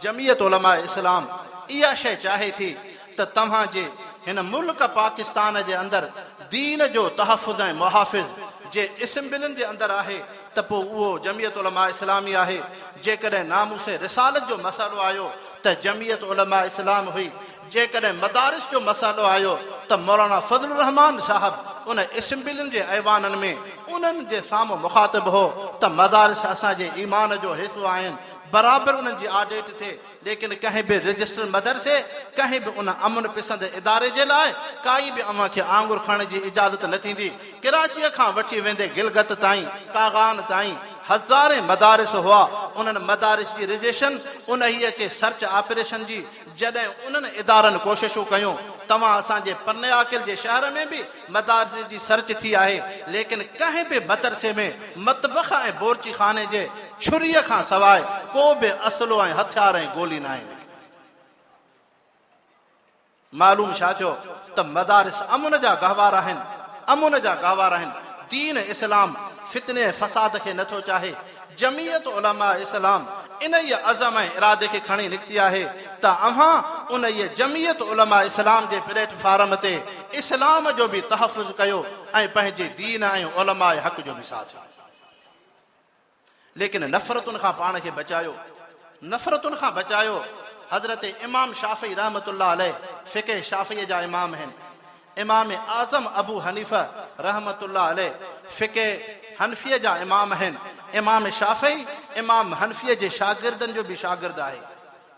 जमियत उलमा इस्लाम इहा शइ चाहे थी त तव्हांजे हिन मुल्क पाकिस्तान जे अंदरि दीन जो तहफ़ुज़ ऐं मुहाफ़िज़ जे इस्म जे अंदरि आहे, त पोइ उहो जमियत उलमा इस्लामी आहे। जेकॾहिं नामूस रिसालत जो मसालो आयो त जमियत उलमा इस्लाम हुई। जेकॾहिं मदारिस जो मसालो आयो त मौलाना फज़लुर रहमान साहब उन इस्म जे ऐवाननि में उन्हनि जे साम्हूं मुखातिब हो त मदारिस असांजे ईमान जो हिसो आहिनि, बराबरि उन्हनि जी आडेट थिए। लेकिन कंहिं बि रजिस्टर मदरसे, कंहिं बि उन अमन पसंद इदारे जे लाइ काई बि अव्हां खे आंगुर खणण जी इजाज़त न थींदी। कराचीअ खां वठी वेंदे गिलगत ताईं, कागान ताईं हज़ारे मदारिस हुआ। उन्हनि मदारिस जी रजिस्ट्रेशन उन हीअ अचे सर्च ऑपरेशन जी। जॾहिं उन्हनि इदारनि कोशिशूं कयूं, तव्हां असांजे पन्नेआकिल जे शहर में बि मदारिस जी सर्च थी आहे, लेकिन कंहिं बि मदरसे में मतबख़ ऐं बोरची खाने जे छुरीअ खां सवाइ को बि असलो ऐं हथियार ऐं गोली न आहिनि। मालूम छा थियो त मदारिस अमुन जा गहवार आहिनि, अमुन जा गहवार आहिनि। दीन इस्लाम फितने फसाद खे नथो चाहे। जमियत उलमा इस्लाम इन ई अज़म ऐं इरादे खे खणी निकिती आहे त अव्हां उन ई जमियत उलमा इस्लाम जे प्लेटफॉर्म ते इस्लाम जो बि तहफ़ुज़ कयो ऐं पंहिंजे दीन ऐं उलमा हक़ जो बि साथ। लेकिन नफ़रतुनि खां पाण खे बचायो, नफ़रतुनि खां बचायो। हज़रत इमाम शाफ़ी रहमतुल्लाह अलैह फ़िक़ह शाफ़ीअ जा इमाम आहिनि। इमाम आज़म अबू हनीफ़ा रहमतुल्लाह अलैह फ़िक़ह हनफ़ीअ जा इमाम आहिनि। इमाम शाफ़ी इमाम हनफ़ीअ जे शागिर्दनि जो बि शागिर्द आहे।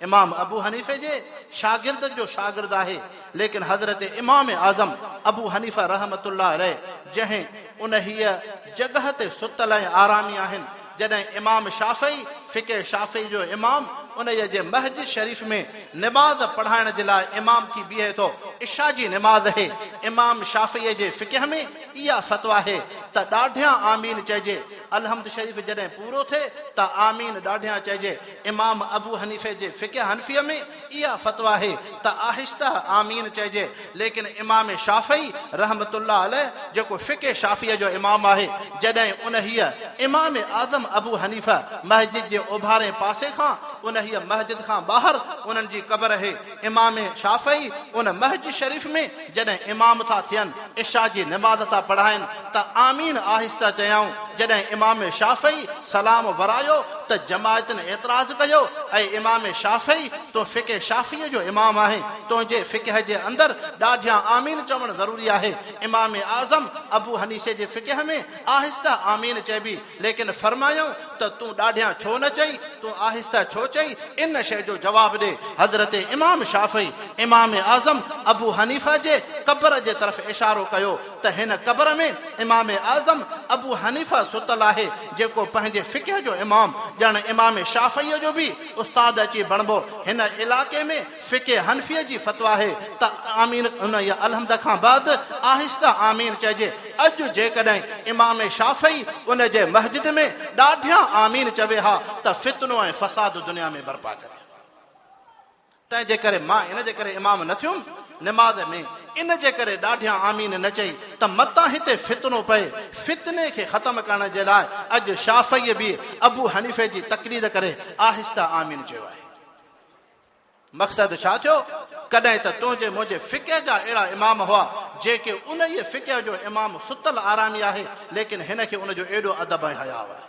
इमाम अबू हनीफ़े जे शागिर्द जो शागिर्द आहे, लेकिन हज़रत इमाम आज़म अबू हनीफ़ा रहमतुल्लाह अलैह जंहिं उन हीअ जगह ते सुतल ऐं आरामी आहिनि, जॾहिं इमाम शाफ़ई फ़िक़े शाफ़ई जो इमाम उन जे मस्जिद शरीफ़ में निमाज़ पढ़ाइण जे लाइ इमाम थी बीहे थो, इशा जी निमाज़ आहे। इमाम शाफ़ीअ जे फ़िक़ह में इहा फ़तवा आहे त ॾाढियां आमीन चइजे। अलहम्द शरीफ़ जॾहिं पूरो थिए त आमीन ॾाढियां चइजे। इमाम अबू हनीफ़े जे फ़िक़ह हनफ़ीअ में इहा फ़तवा आहे त आहिस्ता आमीन चइजे। लेकिन इमाम शाफ़ई रहमतुल्लाह अलैह जेको फ़िक़े शाफ़ीअ जो इमाम आहे, जॾहिं उन हीअ इमाम आज़म अबू हनीफ़ा मस्जिद जे ओभारे पासे खां उन हीअ मस्जिद खां ॿाहिरि उन्हनि जी क़बर आहे। इमाम शाफ़ई उन मस्जिद शरीफ़ में जॾहिं इमाम था थियनि, इशा जी निमाज़ था पढ़ाइनि त आमीन आहिस्ता चयाऊं। जॾहिं इमाम शाफ़ई सलाम वरायो त जमायतनि एतिराज़ कयो ऐं इमाम शाफ़ई तो फ़िक़े शाफ़ीअ जो इमाम आहे, तुंहिंजे फ़िक़ह जे अंदरि ॾाढियां आमीन चवणु ज़रूरी आहे। इमाम आज़म अबू हनीफ़े जे फ़िक़ह में आहिस्ता आमीन चइबी, लेकिन फरमायूं त तूं ॾाढियां छो न चई, तूं आहिस्ता छो चई, इन शइ जो जवाबु ॾे। हज़रत इमाम शाफ़ई इमाम आज़म अबू हनीफ़ा जे क़बर जे तरफ़ इशारो कयो त हिन क़बर में इमाम आज़म अबू हनीफ़ा सुतल आहे, जेको पंहिंजे फ़िक़ह जो इमाम, ॼण इमाम शाफ़ईअ जो बि उस्ताद अची बणिबो। हिन इलाइक़े में फ़िक़े हनफ़ीअ जी फ़तवा आहे त आमीन उन अलहम्द खां बाद आहिस्ता आमीन चइजे। अॼु जेकॾहिं इमाम शाफ़ई उन जे मस्जिद में ॾाढियां आमीन चवे हा त फितनो ऐं फ़साद दुनिया में बर्पा करे। तंहिंजे करे मां इन जे करे इमाम न थियुमि निमाज़ में, इन जे करे ॾाढियां आमीन न चई त मतां हिते फितनो पए। फितने खे ख़तम करण जे लाइ अॼु शाफ़ईअ बि अबू हनीफ़े जी तक़लीद करे आहिस्ता आमीन चयो आहे। मक़सदु छा थियो? कॾहिं त तुंहिंजे मुंहिंजे फ़िक़ह जा अहिड़ा इमाम हुआ जेके उन ई फ़िक़ह जो इमाम सुतल आरामी आहे, लेकिन हिन खे उन जो एॾो अदब ऐं हया आहे।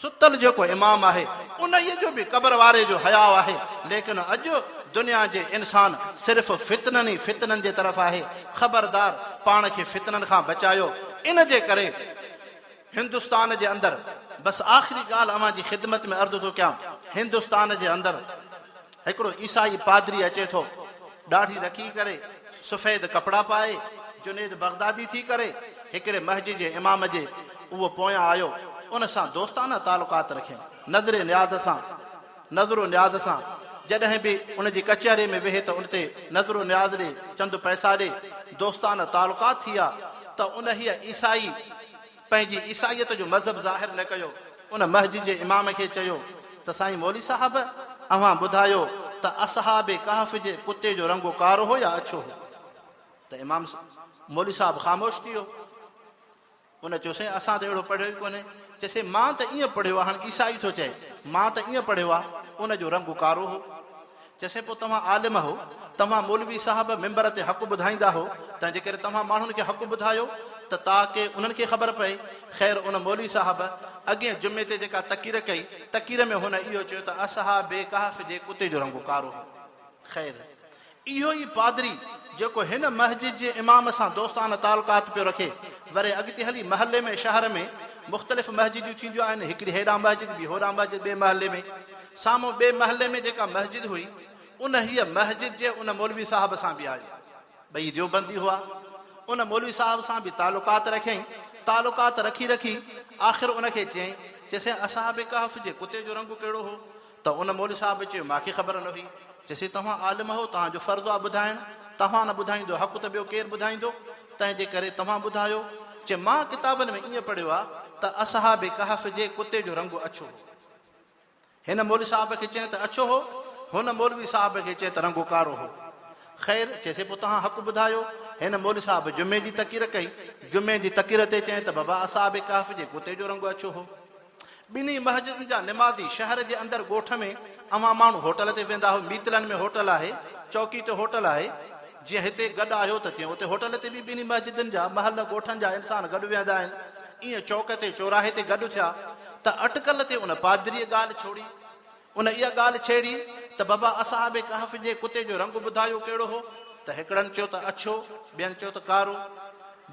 सुतल जेको इमाम आहे उन जो बि क़बर वारे जो हया आहे, लेकिन अॼु दुनिया जे इंसान सिर्फ़ फितननि जे तरफ़ आहे। ख़बरदार, पाण खे फितननि खां बचायो। इन जे करे हिंदुस्तान जे अंदरि, बसि आख़िरी ॻाल्हि अवां जी ख़िदमत में अर्ज़ु थो कयां, हिंदुस्तान जे अंदरि हिकिड़ो ईसाई पादरी अचे थो, ॾाढी रखी करे, सफ़ेद कपिड़ा पाए, जुनेद बगदादी थी करे, हिकिड़े मस्जिद जे इमाम जे उहो पोयां आयो, उन सां दोस्ताना तालुकात रखे, नज़रो न्याज़ सां जॾहिं बि उन जी कचहरी में वेहे त उन ते नज़रो न्याज़ ॾे, चंद पैसा ॾे, दोस्ताना तालुकात थी विया त उन हीअ ईसाई पंहिंजी ईसाईयत जो मज़हब ज़ाहिर न कयो। उन मस्जिद जे इमाम खे चयो त साईं मौली साहब, अव्हां ॿुधायो त असहाबे कहफ जे कुते जो रंगो कारो हो या अछो हो? त इमाम मौली साहब ख़ामोश थी वियो। उन चयो साईं असां त अहिड़ो पढ़ियो ई कोन्हे। चइसे मां त ईअं पढ़ियो आहे, हाणे ईसाई थो चए, मां त ईअं पढ़ियो आहे उन जो रंग कारो हो। चइसे पोइ तव्हां आलिम हो, तव्हां मौलवी साहब मिंबर ते हक़ ॿुधाईंदा हो, तंहिंजे करे तव्हां माण्हुनि खे हक़ ॿुधायो त ताकी उन्हनि खे ख़बर पए। ख़ैर उन मौलवी साहब अॻे जुमे ते जेका तकीर कई, तकीर में हुन इहो चयो त असहाबे कहफ जे कुते जो रंग कारो हो। ख़ैर इहो ई पादरी जेको हिन मस्जिद जे इमाम सां दोस्ताना तालुकात पियो रखे, वरी अॻिते हली महले में, शहर में मुख़्तलिफ़ मस्जिदियूं थींदियूं आहिनि, हिकिड़ी हेॾां मस्जिद बि होॾां मस्जिद, ॿिए महले में, साम्हूं ॿिए महले में जेका मस्जिद हुई उन हीअ मस्जिद जे उन मौलवी साहब सां बि आई, ॿई देवबंदी हुआ। उन मौलवी साहब सां बि तालुकात रखियईं, तालुकात रखी आख़िर उनखे चयईं, चइसे असहाबे कहफ जे कुते जो रंग कहिड़ो हो? त उन मौलवी साहब चयो मूंखे ख़बर न हुई। चइसे तव्हां आलिम हो, तव्हांजो फ़र्ज़ु आहे ॿुधाइणु, तव्हां न ॿुधाईंदो हक़ त ॿियो केरु ॿुधाईंदो? तंहिंजे करे तव्हां ॿुधायो। चए मां किताबनि में ईअं पढ़ियो आहे त असहाबे कहफ जे कुते जो रंग अछो हो। हिन मौलवी साहब खे चए त अछो हो, हुन मौलवी साहब खे चए त रंगो कारो हो। ख़ैर चइसे पोइ तव्हां हक़ ॿुधायो। हिन मौलवी साहब जुमे जी तकीर कई, जुमे जी तकीर ते चए त बाबा असहाबे कहफ जे कुते जो रंग अछो हो। ॿिन्ही मस्जिदनि जा निमाज़ी शहर जे अंदरि ॻोठ में, अवां माण्हू होटल ते वेंदा हो, मीतलनि में होटल आहे, चौकी ते होटल आहे, जीअं हिते गॾु आयो त तीअं उते होटल ते बि ॿिन्ही मस्जिदनि जा महल ॻोठनि जा इंसान गॾु वेहंदा आहिनि। ईअं चौक ते चौराहे ते गॾु थिया त अटकल ते उन पादरीअ ॻाल्हि छोड़ी, उन इहा ॻाल्हि छेड़ी त बाबा असहाबे कहफ जे कुते जो रंग ॿुधायो कहिड़ो हो? त हिकिड़नि चयो त अछो, ॿियनि चयो त कारो।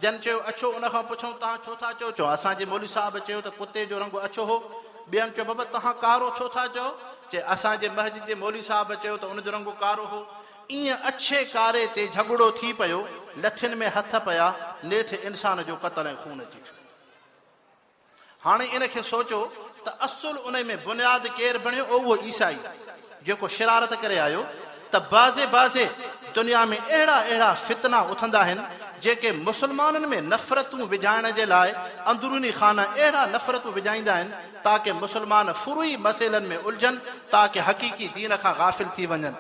जन चयो अछो, उन खां पुछूं तव्हां छो था चओ? चओ असांजे मौलवी साहब चयो त कुते जो रंग अछो हो। ॿियनि चयो बाबा तव्हां कारो छो था चओ? चए असांजे मस्जिद जे मौली साहिब चयो त उनजो रंग कारो हो। ईअं अछे कारे ते झगड़ो थी पियो, लठियुनि में हथ पिया, नेठि इंसान जो क़त्ल ऐं खून अची वियो। हाणे इनखे सोचो त असुल उन में बुनियाद केरु बणियो? उहो ईसाई जेको शरारत करे आयो। त बाज़े बाज़े दुनिया में अहिड़ा अहिड़ा फितना उथंदा आहिनि जेके मुस्लमाननि में नफ़रतूं विझाइण जे लाइ अंदरूनी खाना अहिड़ा नफ़रतूं विझाईंदा आहिनि ताकी मुस्लमान फुरूई मसइलनि में उलझनि, ताकी हक़ीक़ी दीन खां गाफ़िल थी वञनि।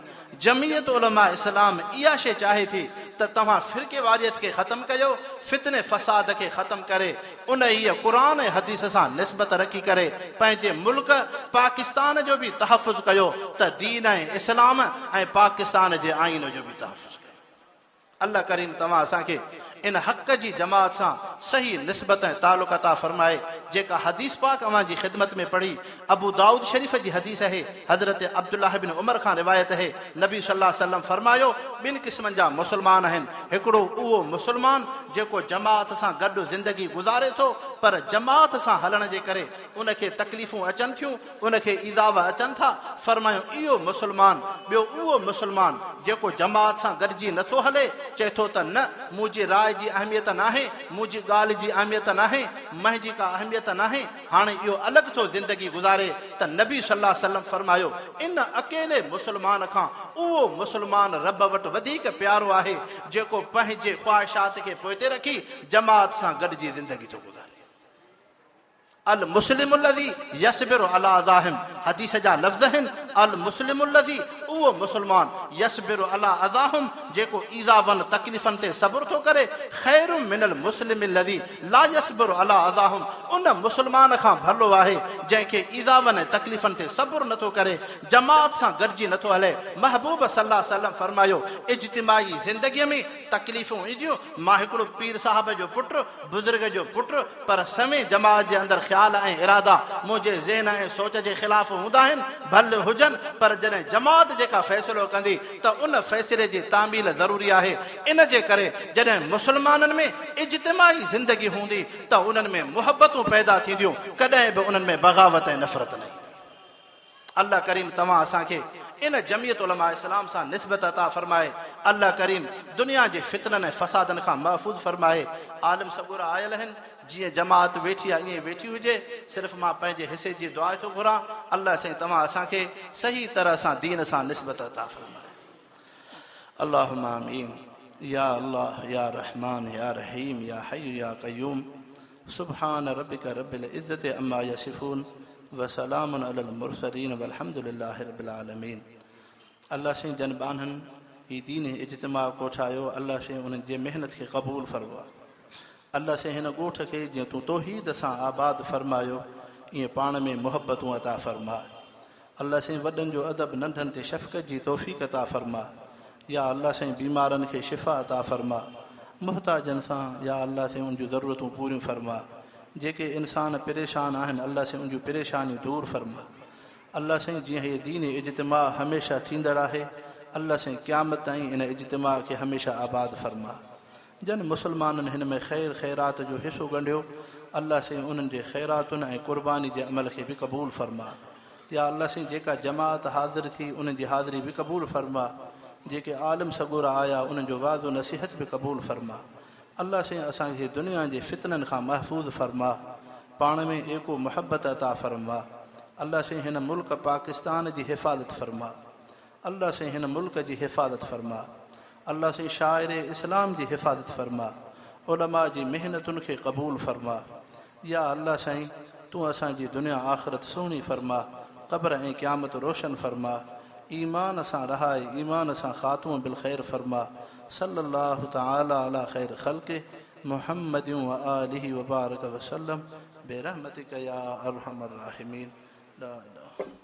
जमीयत उलमा इस्लाम इहा शइ चाहे थी त तव्हां फ़िरके वारियत खे ख़तमु कयो, फितने फ़साद खे ख़तमु करे उन हीअ क़ुर ऐं हदीस सां निस्बत रखी करे पंहिंजे मुल्क पाकिस्तान जो बि तहफ़ुज़ कयो त दीन ऐं इस्लाम ऐं पाकिस्तान जे आइन जो बि तहफ़ुज़ कयो। अल्लाह करीम तव्हां असांखे इन हक़ जी जमात सां सही निस्बत ऐं तालुक़ अता फरमाए। जेका हदीस पाक अवां जी ख़िदमत में पढ़ी, अबू दाऊद शरीफ़ जी हदीस है, हज़रत अब्दुल्लाह बिन उमर खां रिवायत है। नबी सल्लल्लाहु अलैहि वसल्लम फरमायो ॿिनि क़िस्मनि जा मुस्लमान आहिनि। हिकिड़ो उहो मुस्लमान जेको जमात सां गॾु ज़िंदगी गुज़ारे थो, पर जमात सां हलण जे करे उनखे तकलीफ़ूं अचनि थियूं, उनखे ईज़ाव अचनि था। फरमायो इहो मुस्लमान। ॿियो उहो मुस्लमान जेको जमात सां गॾिजी नथो हले, चए थो त न मुंहिंजी राय जी अहमियत नाहे, मुंहिंजी ॻाल्हि जी अहमियत नाहे, मुंहिंजी का अहमियत नाहे, हाणे इहो अलॻि थो ज़िंदगी गुज़ारे। त नबी सल्लल्लाहु अलैहि वसल्लम फरमायो इन अकेले मुस्लमान खां उहो मुस्लमान रब वटि वधीक प्यारो आहे जेको पंहिंजे ख़्वाहिशात खे पोइते रखी जमात सां गॾिजी ज़िंदगी थो गुज़ारे। अल मुस्लिम लज़ी यसबिरु अला अज़ाहिम, हदीस जा लफ़्ज़ आहिनि। अल मुस्लिम लज़ी, उहो मुस्लमान, यसबिरु अला अज़ाहिम, जेको ईज़ावन तकलीफ़नि ते सब्र थो करे, ख़ैरु मिनल मुस्लिम लज़ी ला यसबिरु अला अज़ाहिम, उन मुस्लमान खां भलो आहे जंहिंखे ईज़ावन ऐं तकलीफ़नि ते सब्र नथो करे, जमात सां गॾिजी नथो हले। महबूब सल्लल्लाहु अलैहि वसल्लम फरमायो इज्तिमाई ज़िंदगीअ में तकलीफ़ूं ईंदियूं। मां हिकिड़ो पीर साहिब जो पुटु, बुज़ुर्ग जो पुटु, पर समय जमात जे अंदरि ख्याल ऐं इरादा मुंहिंजे ज़हन ऐं सोच जे ख़िलाफ़ हूंदा आहिनि, भले हुजनि, पर जॾहिं जमात जेका फ़ैसिलो कंदी त उन फ़ैसिले जी तामील ज़रूरी आहे। इन जे करे जॾहिं मुस्लमाननि में इज्तिमाई ज़िंदगी हूंदी त उन्हनि में मुहबतूं पैदा थींदियूं, कॾहिं बि उन्हनि में बग़ावत ऐं नफ़रत न ईंदी। अल्लाह करीम तव्हां असांखे इन जमियत उलमा इस्लाम सां निस्बत अता फरमाए। अल्लाह करीम दुनिया जे फितननि ऐं फ़सादनि खां महफ़ूज़ फरमाए। आलिम सगुरा आयल आहिनि, जीअं जमात वेठी आहे ईअं वेठी हुजे। सिर्फ़ु मां पंहिंजे हिसे जी दुआ थो घुरां, अल्लाह साईं तव्हां असांखे सही तरह सां दीन सां निस्बत अता फरमाए। अल्लाहुम्मा आमीन। या अल्लाह या रहमान या रहीम या हय्यु या क़य्यूम। सुब्हान रब्बिका रब्बिल इज़्ज़ति अम्मा यसिफून व सलामुन अलल मुरसलीन वल्हम्दुलिल्लाहि रब्बिल आलमीन। अल्लाह साईं जन बानहनि ही दीन इज्तिमा कोठायो, अल्लाह साईं उन्हनि जे महिनत खे क़बूल फरमा। अल्लाह साईं हिन ॻोठ खे जीअं तूं तौहीद सां आबाद फरमायो, ईअं पाण में मुहबतूं अता फरमा। अल्लाह साईं वॾनि जो अदब, नंढनि ते शफ़क़त जी तौफ़ीक़ अता फरमा। या अल्लाह साईं बीमारनि खे शिफ़ा अता फरमा। मुहताजनि सां या अल्लाह साईं उन जूं ज़रूरतूं पूरियूं फरमा। जेके इंसान परेशान आहिनि, अल्लाह साईं उन जूं परेशानियूं दूर फरमा। अल्लाह साईं जीअं हीअ दीन इज्तिमा हमेशह थींदड़ आहे, अल्लाह साईं क़यामत ताईं इन इज्तिमा खे हमेशह आबाद फरमा। जन मुस्लमाननि हिन में ख़ैर ख़ैरात जो हिसो ॻंढियो, अल्लाह साईं उन्हनि जे ख़ैरातुनि ऐं क़ुर्बानी जे अमल खे बि क़बूल फरमा। या अल्लाह साईं जेका जमात हाज़िर थी उन्हनि जी हाज़िरी बि क़बूल फरमा। जेके आलिम सगुरा आया उन्हनि जो वाज़ो नसीहत बि क़बूल फरमा। अल्लाह साईं असांखे दुनिया जे फितननि खां महफ़ूज़ फरमा, पाण में एको मुहबत अता फरमा। अल्लाह साईं हिन मुल्क पाकिस्तान जी हिफ़ाज़त फरमा। अल्लाह साईं हिन मुल्क जी हिफ़ाज़त फरमा। अल्लाह साईं शाइर इस्लाम जी हिफ़ाज़त फरमा। उलमा जी महिनतुनि खे क़बूल फरमा। या अल्लाह साईं तूं असांजी दुनिया आख़िरत सुहिणी फरमा, क़ब्र ऐं क़यामत रोशन फरमा। ईमान सां रहाए, ईमान सां ख़ात्मो बिल ख़ैर फरमा। सल्लल्लाहु तआला अला ख़ैर ख़ल्क़ि मुहम्मदिन व आलिहि व बारक वसल्लम बिरहमतिक या अरहमर राहिमीन। ला इलाहा